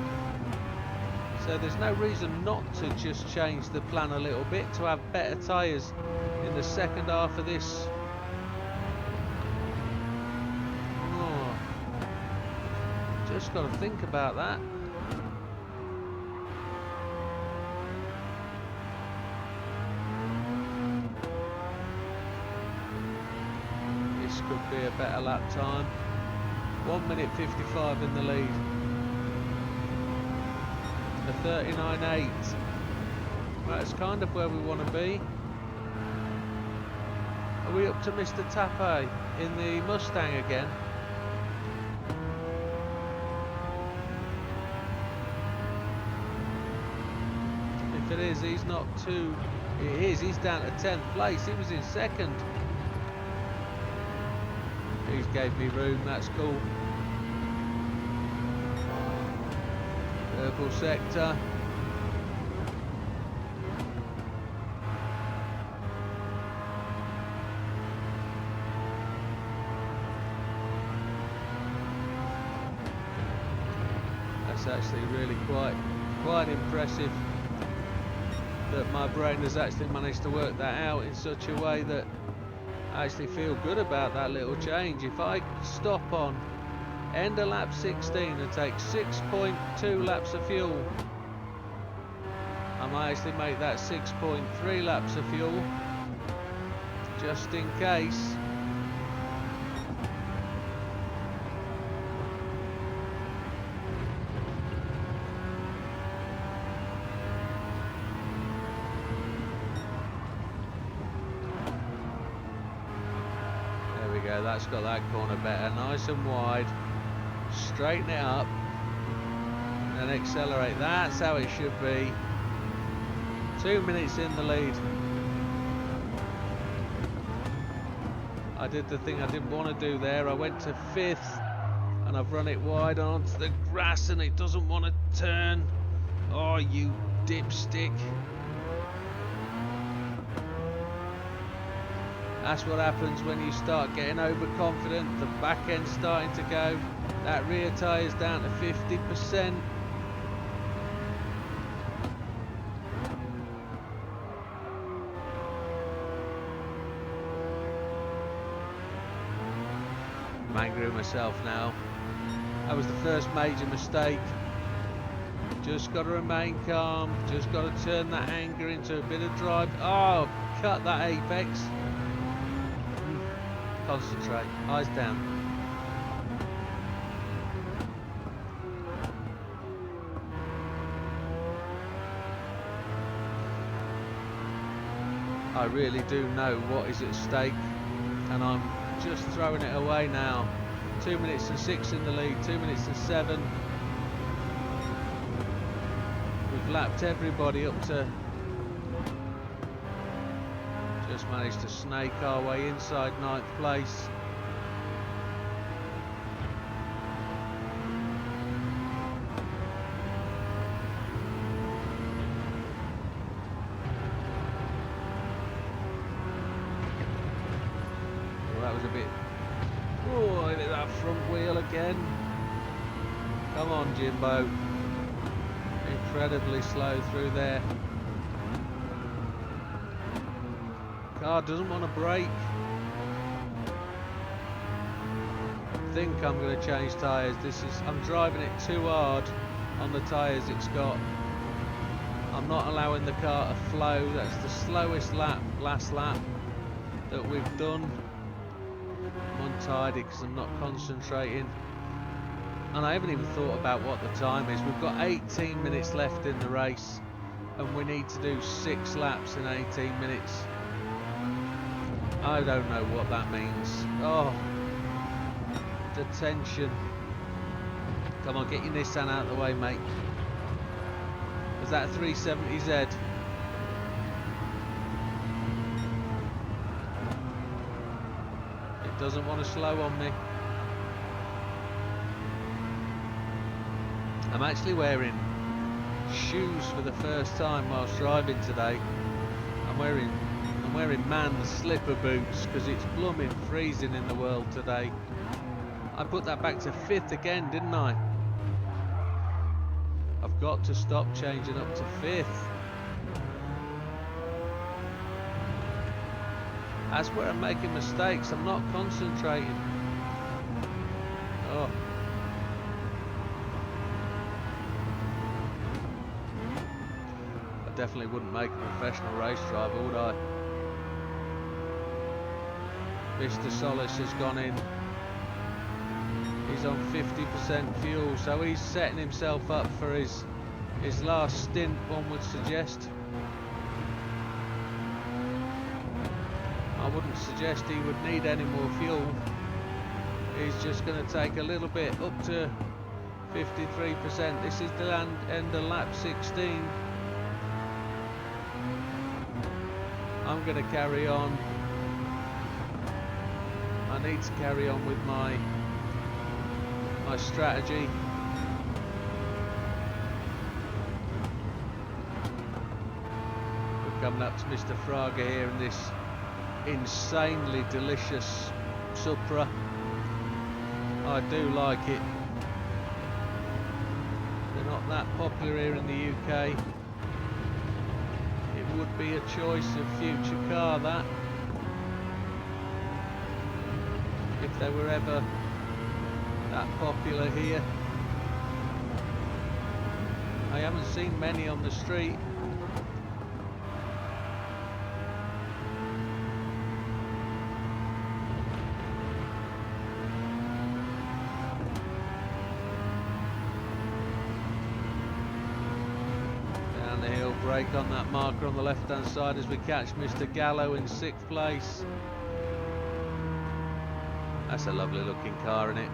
So there's no reason not to just change the plan a little bit to have better tyres in the second half of this. Oh, just got to think about that. could be a better lap time. 1 minute 55 in the lead. A 39.8. That's kind of where we want to be. Are we up to Mr. Tape in the Mustang again? If it is, he's not too... It is, he's down to 10th place. He was in 2nd. He's gave me room, that's cool. Purple sector. That's actually really quite impressive that my brain has actually managed to work that out in such a way that I actually feel good about that little change. If I stop on end of lap 16 and take 6.2 laps of fuel, I might actually make that 6.3 laps of fuel just in case. That's got that corner better, nice and wide. Straighten it up and accelerate. That's how it should be. 2 minutes in the lead. I did the thing I didn't want to do there. I went to 5th and I've run it wide onto the grass and it doesn't want to turn. Oh, you dipstick. That's what happens when you start getting overconfident. The back end's starting to go. That rear tyre's down to 50%. I'm angry with myself now. That was the first major mistake. Just got to remain calm. Just got to turn that anger into a bit of drive. Oh, cut that apex. Concentrate, eyes down. I really do know what is at stake and I'm just throwing it away now. 2 minutes and 6 in the lead, 2 minutes and 7. We've lapped everybody up to... Just managed to snake our way inside 9th place. Well, that was a bit... Oh, I hit that front wheel again. Come on, Jimbo. Incredibly slow through there. Car doesn't want to brake. I think I'm going to change tyres. I'm driving it too hard on the tyres it's got. I'm not allowing the car to flow. That's the slowest lap, last lap, that we've done. I'm untidy because I'm not concentrating. And I haven't even thought about what the time is. We've got 18 minutes left in the race and we need to do 6 laps in 18 minutes. I don't know what that means. Oh, the tension. Come on, get your Nissan out of the way, mate. Was that a 370Z? It doesn't want to slow on me. I'm actually wearing shoes for the first time whilst driving today. I'm wearing man's slipper boots because it's blooming freezing in the world today. I put that back to 5th again, didn't I? I've got to stop changing up to 5th. That's where I'm making mistakes. I'm not concentrating. Oh. I definitely wouldn't make a professional race driver, would I? Mr. Solis has gone in. He's on 50% fuel, so he's setting himself up for his last stint, one would suggest. I wouldn't suggest he would need any more fuel. He's just going to take a little bit up to 53%. This is the end of lap 16. I'm going to carry on. I need to carry on with my strategy. We're coming up to Mr. Fraga here in this insanely delicious Supra. I do like it. They're not that popular here in the UK. It would be a choice of future car, that, if they were ever that popular here. I haven't seen many on the street. Down the hill, brake on that marker on the left hand side as we catch Mr. Gallo in 6th place. That's a lovely looking car, isn't it?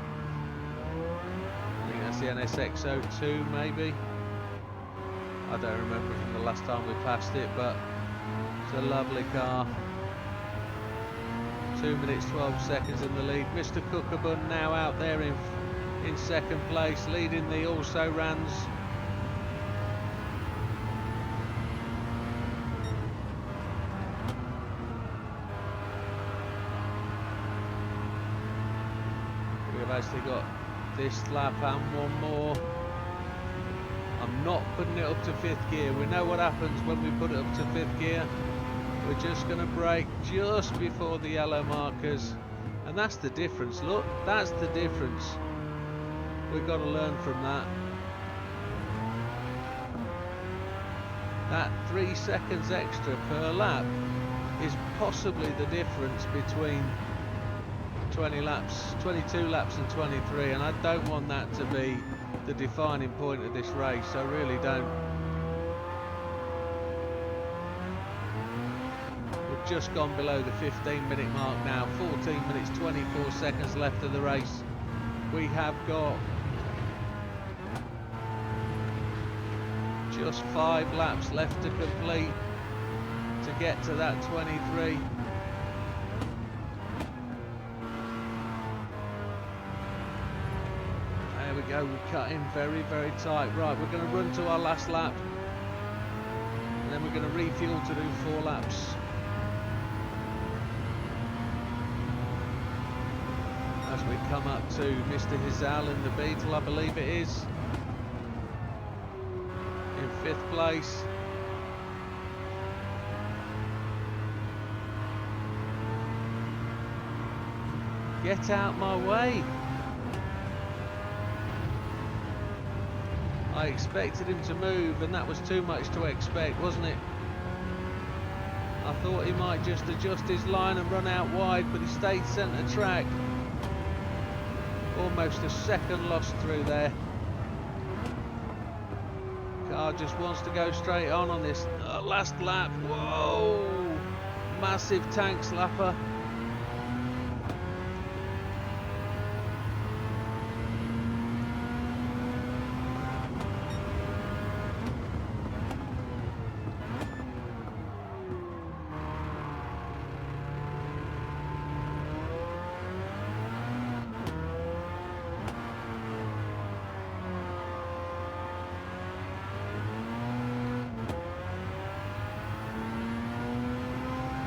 I think that's the NSX02 maybe. I don't remember from the last time we passed it, but it's a lovely car. 2 minutes 12 seconds in the lead. Mr. Cookabun now out there in 2nd place, leading the also rans. We've actually got this lap and one more. I'm not putting it up to 5th gear. We know what happens when we put it up to 5th gear. We're just going to brake just before the yellow markers, and that's the difference. Look, that's the difference. We've got to learn from that. That 3 seconds extra per lap is possibly the difference between 22 laps and 23, and I don't want that to be the defining point of this race. I really don't. We've just gone below the 15-minute mark now. 14 minutes 24 seconds left of the race. We have got just 5 laps left to complete to get to that 23. There we go, we cut in very, very tight. Right, we're going to run to our last lap, and then we're going to refuel to do 4 laps. As we come up to Mr. Hizal in the Beetle, I believe it is, in 5th place. Get out my way. I expected him to move, and that was too much to expect, wasn't it? I thought he might just adjust his line and run out wide, but he stayed centre track. Almost a second lost through there. Car just wants to go straight on this last lap. Whoa! Massive tank slapper.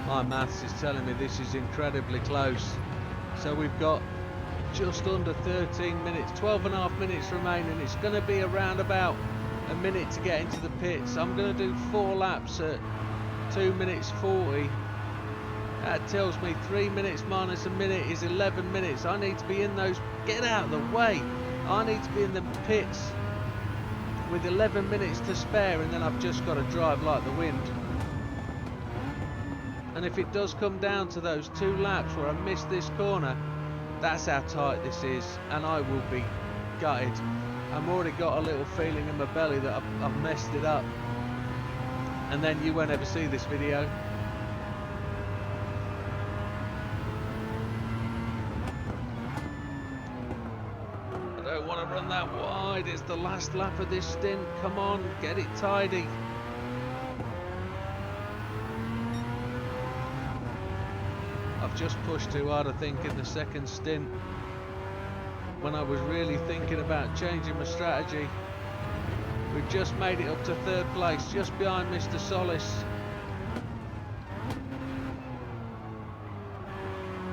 My maths is telling me this is incredibly close. So we've got just under 13 minutes, 12.5 minutes remaining. It's going to be around about a minute to get into the pits. I'm going to do 4 laps at 2 minutes 40. That tells me 3 minutes minus a minute is 11 minutes. I need to be in those, get out of the way. I need to be in the pits with 11 minutes to spare, and then I've just got to drive like the wind. And if it does come down to those 2 laps where I miss this corner, that's how tight this is, and I will be gutted. I've already got a little feeling in my belly that I've messed it up, and then you won't ever see this video. I don't want to run that wide. It's the last lap of this stint. Come on, get it tidy. I've just pushed too hard, I think, in the second stint, when I was really thinking about changing my strategy. We've just made it up to 3rd place, just behind Mr. Solis.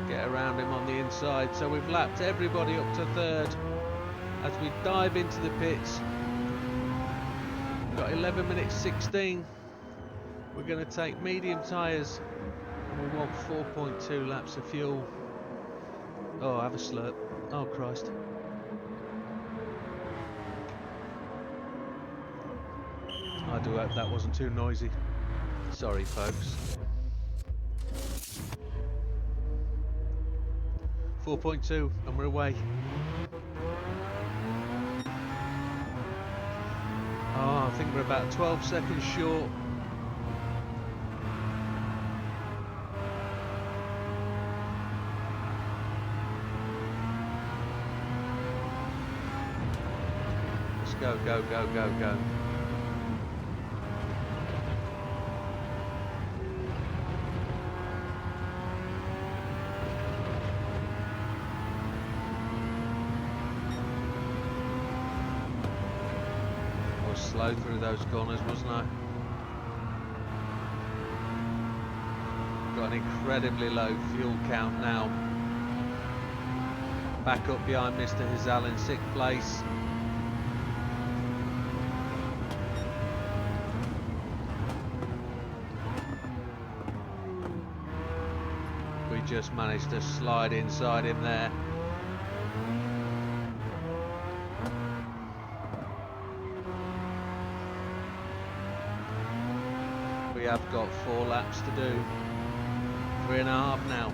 Get around him on the inside. So we've lapped everybody up to 3rd as we dive into the pits. We've got 11 minutes 16. We're going to take medium tyres. We want 4.2 laps of fuel. Oh, have a slurp. Oh, Christ. I do hope that wasn't too noisy. Sorry, folks. 4.2 and we're away. Oh, I think we're about 12 seconds short. Go, go, go, go, go. I was slow through those corners, wasn't I? Got an incredibly low fuel count now. Back up behind Mr. Hizal in 6th place. Just managed to slide inside him there. We have got 4 laps to do. 3.5 now.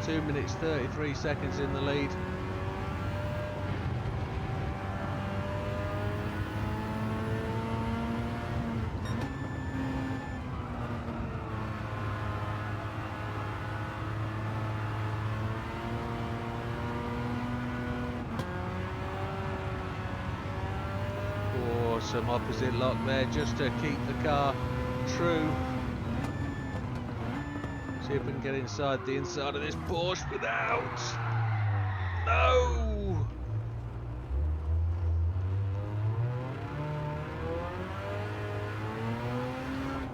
2 minutes 33 seconds in the lead. Some opposite lock there just to keep the car true. See if we can get inside the inside of this Porsche without. No!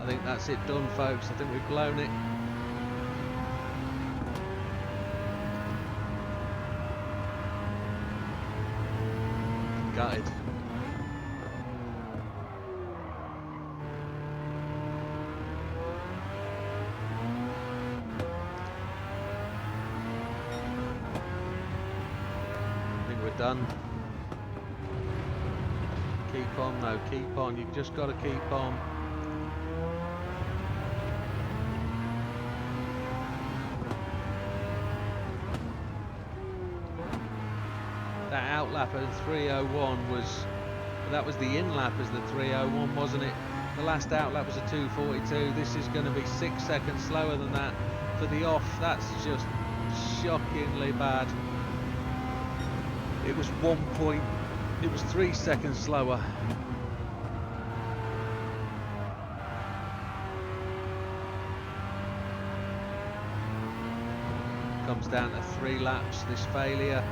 I think that's it done, folks. I think we've blown it. Gutted. Done. Keep on though, keep on. You've just got to keep on. That out lap at 3:01 was, that was the in lap as the 3:01, wasn't it? The last out lap was a 2:42. This is going to be 6 seconds slower than that for the off. That's just shockingly bad. It was 3 seconds slower. Comes down to 3 laps, this failure.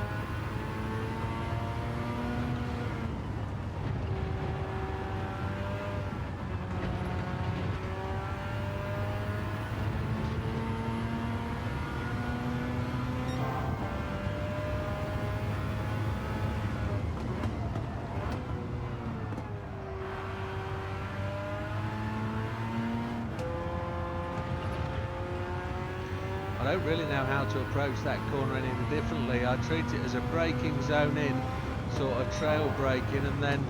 I don't really know how to approach that corner any differently. I treat it as a braking zone in, sort of trail braking, and then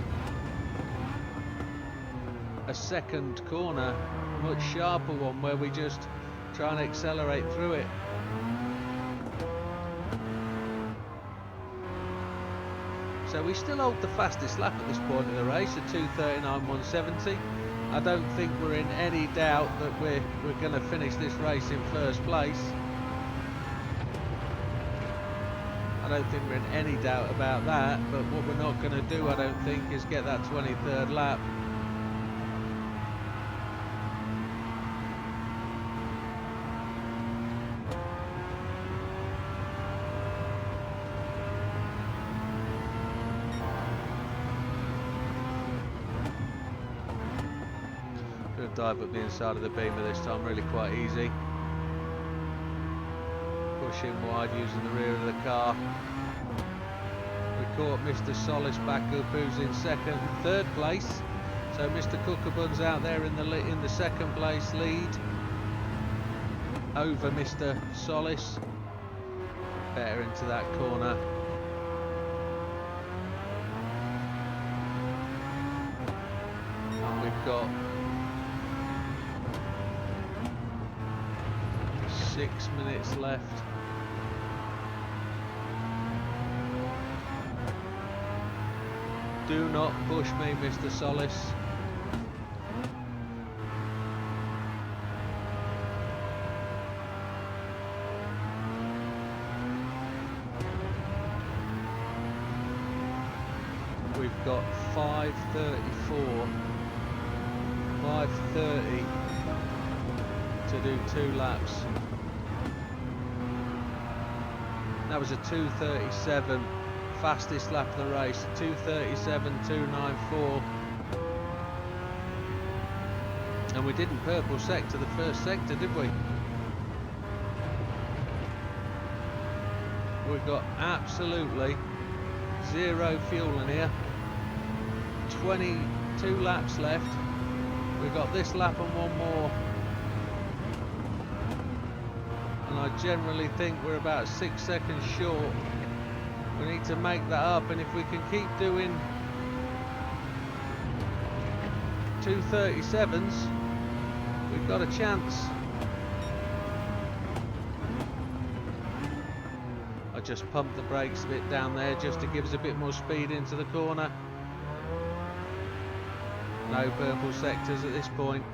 a second corner, a much sharper one, where we just try and accelerate through it. So we still hold the fastest lap at this point in the race at 2:39.170. I don't think we're in any doubt that we're going to finish this race in first place. I don't think we're in any doubt about that, but what we're not going to do, I don't think, is get that 23rd lap. Good dive up the inside of the beamer this time, really quite easy. Pushing wide using the rear of the car. We caught Mr. Solis back up, who's in third place. So Mr. Cookabun's out there in the second place lead over Mr. Solis. Better into that corner. And we've got 6 minutes left. Do not push me, Mr. Solis. We've got 5:34, 5:30 to do 2 laps. That was a 2:37. Fastest lap of the race, 2:37.294, and we didn't purple sector the first sector, did we? We've got absolutely zero fuel in here. 22 laps left. We've got this lap and one more, and I generally think we're about 6 seconds short. We need to make that up, and if we can keep doing 2:37s, we've got a chance. I just pumped the brakes a bit down there just to give us a bit more speed into the corner. No purple sectors at this point.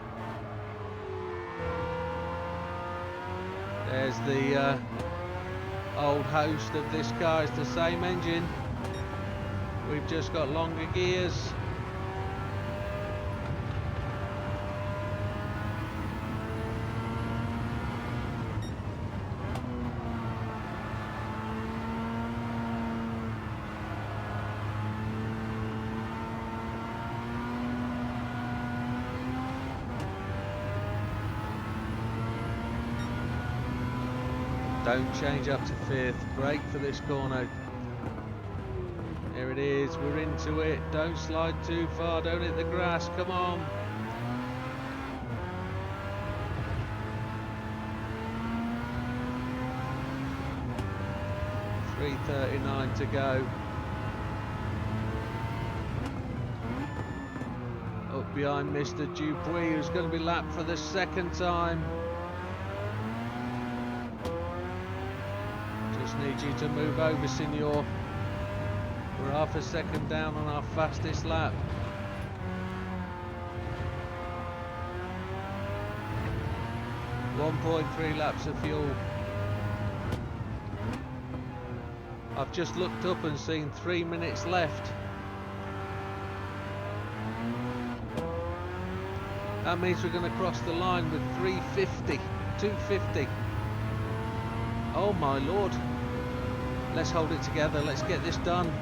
There's the old host of this car, is the same engine. We've just got longer gears. Don't change up to 5th, brake for this corner. There it is, we're into it. Don't slide too far, don't hit the grass, come on. .339 to go. Up behind Mr. Dupuis, who's going to be lapped for the second time. Need you to move over, Signor. We're half a second down on our fastest lap. .3 laps of fuel. I've just looked up and seen 3 minutes left. That means we're going to cross the line with 350, 250. Oh my lord. Let's hold it together, let's get this done.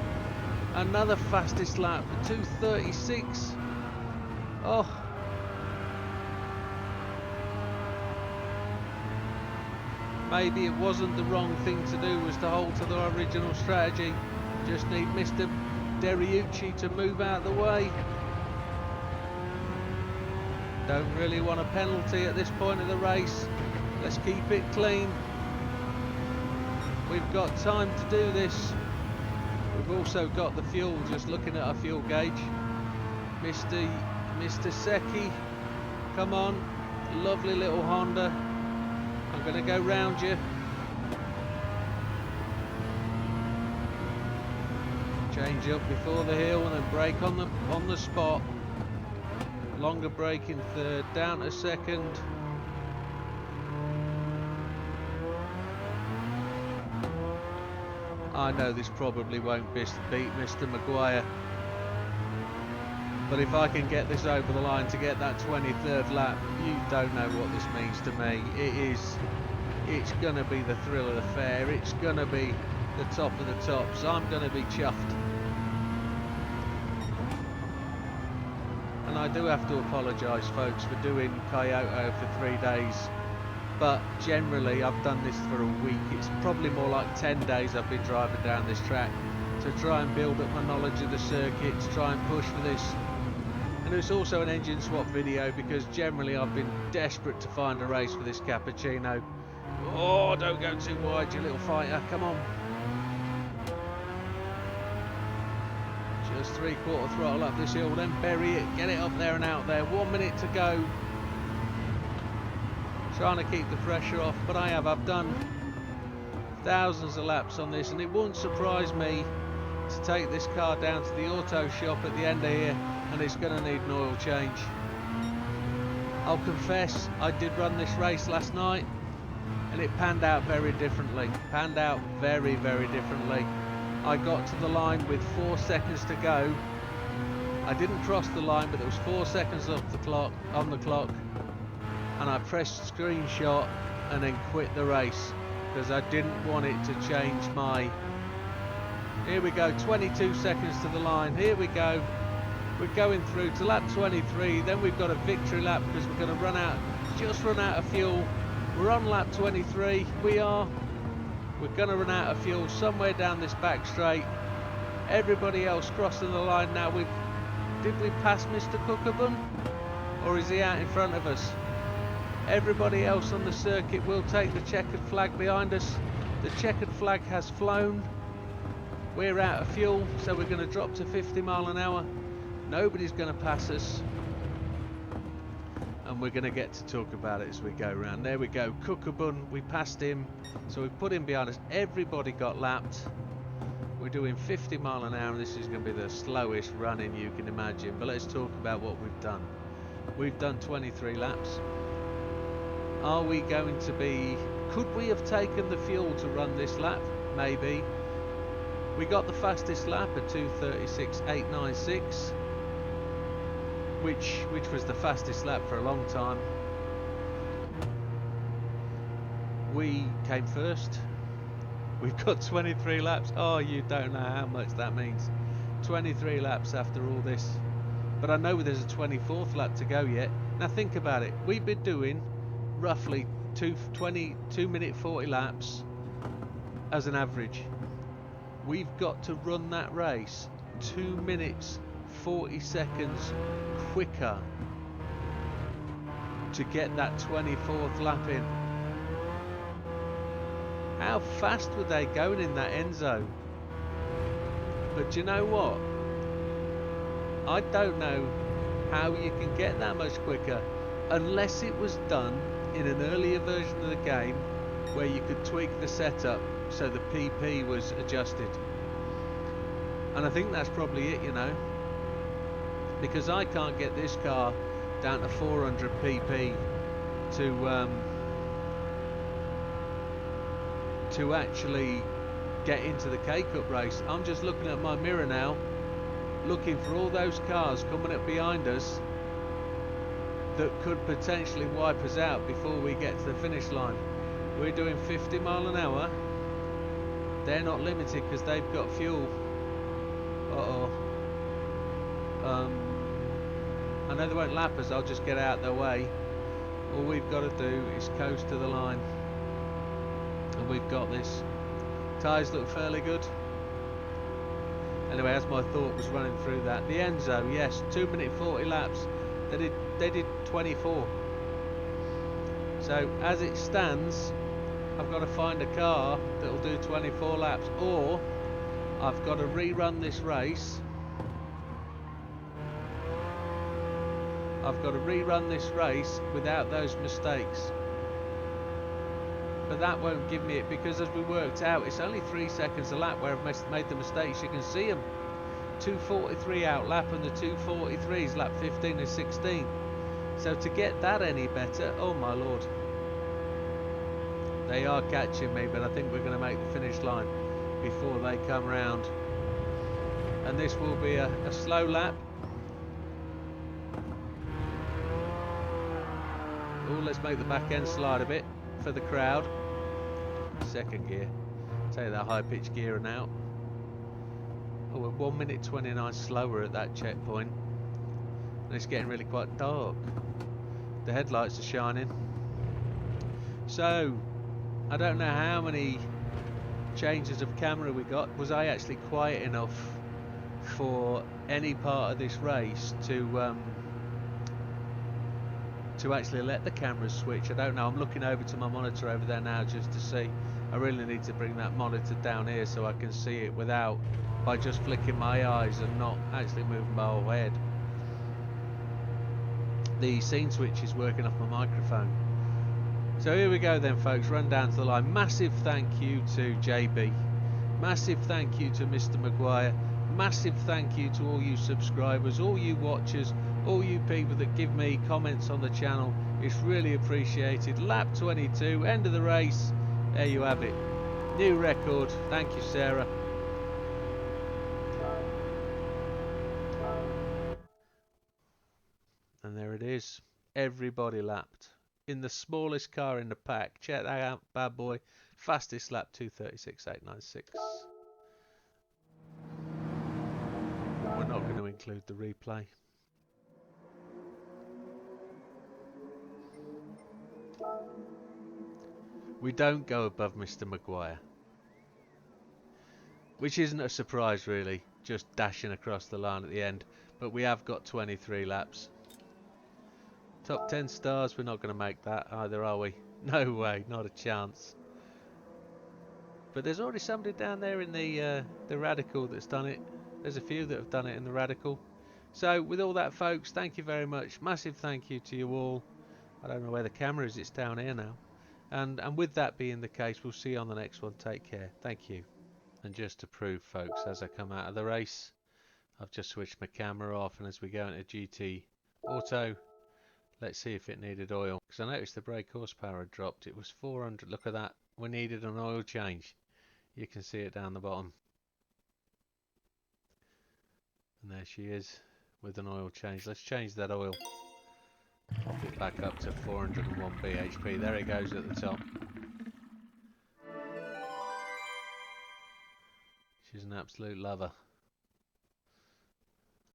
Another fastest lap, 2:36. Oh. Maybe it wasn't the wrong thing to do, was to hold to the original strategy. Just need Mr. Deriucci to move out of the way. Don't really want a penalty at this point of the race. Let's keep it clean. We've got time to do this. We've also got the fuel, just looking at our fuel gauge. Mr. Secchi, come on, lovely little Honda. going to go round you. Change up before the hill and then brake on the spot. Longer brake in third, down to second. I know this probably won't beat Mr. Maguire, but if I can get this over the line to get that 23rd lap, you don't know what this means to me. It's going to be the thrill of the fair. It's going to be the top of the tops. I'm going to be chuffed. And I do have to apologise, folks, for doing Kyoto for 3 days, but generally I've done this for a week. It's probably more like 10 days I've been driving down this track to try and build up my knowledge of the circuit, to try and push for this. And it's also an engine swap video because generally I've been desperate to find a race for this Cappuccino. Oh, don't go too wide, you little fighter, come on. Just 3/4 throttle up this hill, then bury it, get it up there and out there. 1 minute to go. Trying to keep the pressure off, but I've done thousands of laps on this, and it wouldn't surprise me to take this car down to the auto shop at the end of here and it's going to need an oil change. I'll confess, I did run this race last night and it panned out very differently. Panned out very, very differently. I got to the line with 4 seconds to go. I didn't cross the line, but there was 4 seconds on the clock, and I pressed screenshot and then quit the race because I didn't want it to change my... Here we go, 22 seconds to the line. Here we go. We're going through to lap 23. Then we've got a victory lap because we're going to just run out of fuel. We're on lap 23. We're going to run out of fuel somewhere down this back straight. Everybody else crossing the line now. Did we pass Mr. Cookabun? Or is he out in front of us? Everybody else on the circuit will take the checkered flag behind us. The checkered flag has flown. We're out of fuel, so we're going to drop to 50 miles an hour. Nobody's going to pass us. And we're going to get to talk about it as we go around. There we go, Cookabun, we passed him, so we put him behind us. Everybody got lapped. We're doing 50 miles an hour, and this is going to be the slowest running you can imagine. But let's talk about what we've done. We've done 23 laps. Are we going to be... Could we have taken the fuel to run this lap? Maybe. We got the fastest lap at 2:36.896. Which was the fastest lap for a long time. We came first. We've got 23 laps. Oh, you don't know how much that means. 23 laps after all this. But I know there's a 24th lap to go yet. Now think about it. We've been doing roughly 2 minute 40 laps as an average. We've got to run that race 2 minutes 40 seconds quicker to get that 24th lap in. How fast were they going in that end zone? But do you know what? I don't know how you can get that much quicker unless it was done in an earlier version of the game where you could tweak the setup so the PP was adjusted. And I think that's probably it, you know, because I can't get this car down to 400 pp to actually get into the K-Cup race. I'm just looking at my mirror now, looking for all those cars coming up behind us that could potentially wipe us out before we get to the finish line. We're doing 50 miles an hour. They're not limited because they've got fuel. I know they won't lap us, I'll just get out of their way. All we've got to do is coast to the line. And we've got this. Tyres look fairly good. Anyway, as my thought was running through that, the Enzo, yes, 2 minute 40 laps. They did 24. So as it stands, I've got to find a car that'll do 24 laps, or I've got to rerun this race. I've got to rerun this race without those mistakes. but that won't give me it, because as we worked out, it's only 3 seconds a lap where I've made the mistakes. You can see them. 2:43 out lap, and the 2:43 is lap 15 and 16. So to get that any better, oh my lord. They are catching me, but I think we're going to make the finish line before they come round. And this will be a slow lap. Oh, let's make the back end slide a bit for the crowd. Second gear. Take that high pitch gear and out. Oh, we're 1 minute 29 slower at that checkpoint. And it's getting really quite dark. The headlights are shining. So, I don't know how many changes of camera we got. Was I actually quiet enough for any part of this race to actually let the cameras switch? I don't know. I'm looking over to my monitor over there now just to see. I really need to bring that monitor down here so I can see it without, by just flicking my eyes and not actually moving my whole head. The scene switch is working off my microphone. So here we go then, folks, run down to the line. Massive thank you to JB, massive thank you to Mr. Maguire, massive thank you to all you subscribers, all you watchers, all you people that give me comments on the channel. It's really appreciated. Lap 22, end of the race. There you have it, new record. Thank you, Sarah. And there it is, everybody lapped in the smallest car in the pack. Check that out, bad boy. Fastest lap, 2:36.896. We're not going to include the replay. We don't go above Mr. Maguire, which isn't a surprise really, just dashing across the line at the end. But we have got 23 laps. Top 10 stars, we're not going to make that either, are we? No way, not a chance. But there's already somebody down there in the Radical that's done it. There's a few that have done it in the Radical. So with all that, folks, thank you very much. Massive thank you to you all. I don't know where the camera is, it's down here now. And with that being the case, we'll see you on the next one. Take care. Thank you. And just to prove, folks, as I come out of the race, I've just switched my camera off, and as we go into GT Auto, let's see if it needed oil, because I noticed the brake horsepower had dropped. It was 400. Look at that. We needed an oil change. You can see it down the bottom. And there she is with an oil change. Let's change that oil. Pop it back up to 401 bhp. There it goes at the top. She's an absolute lover.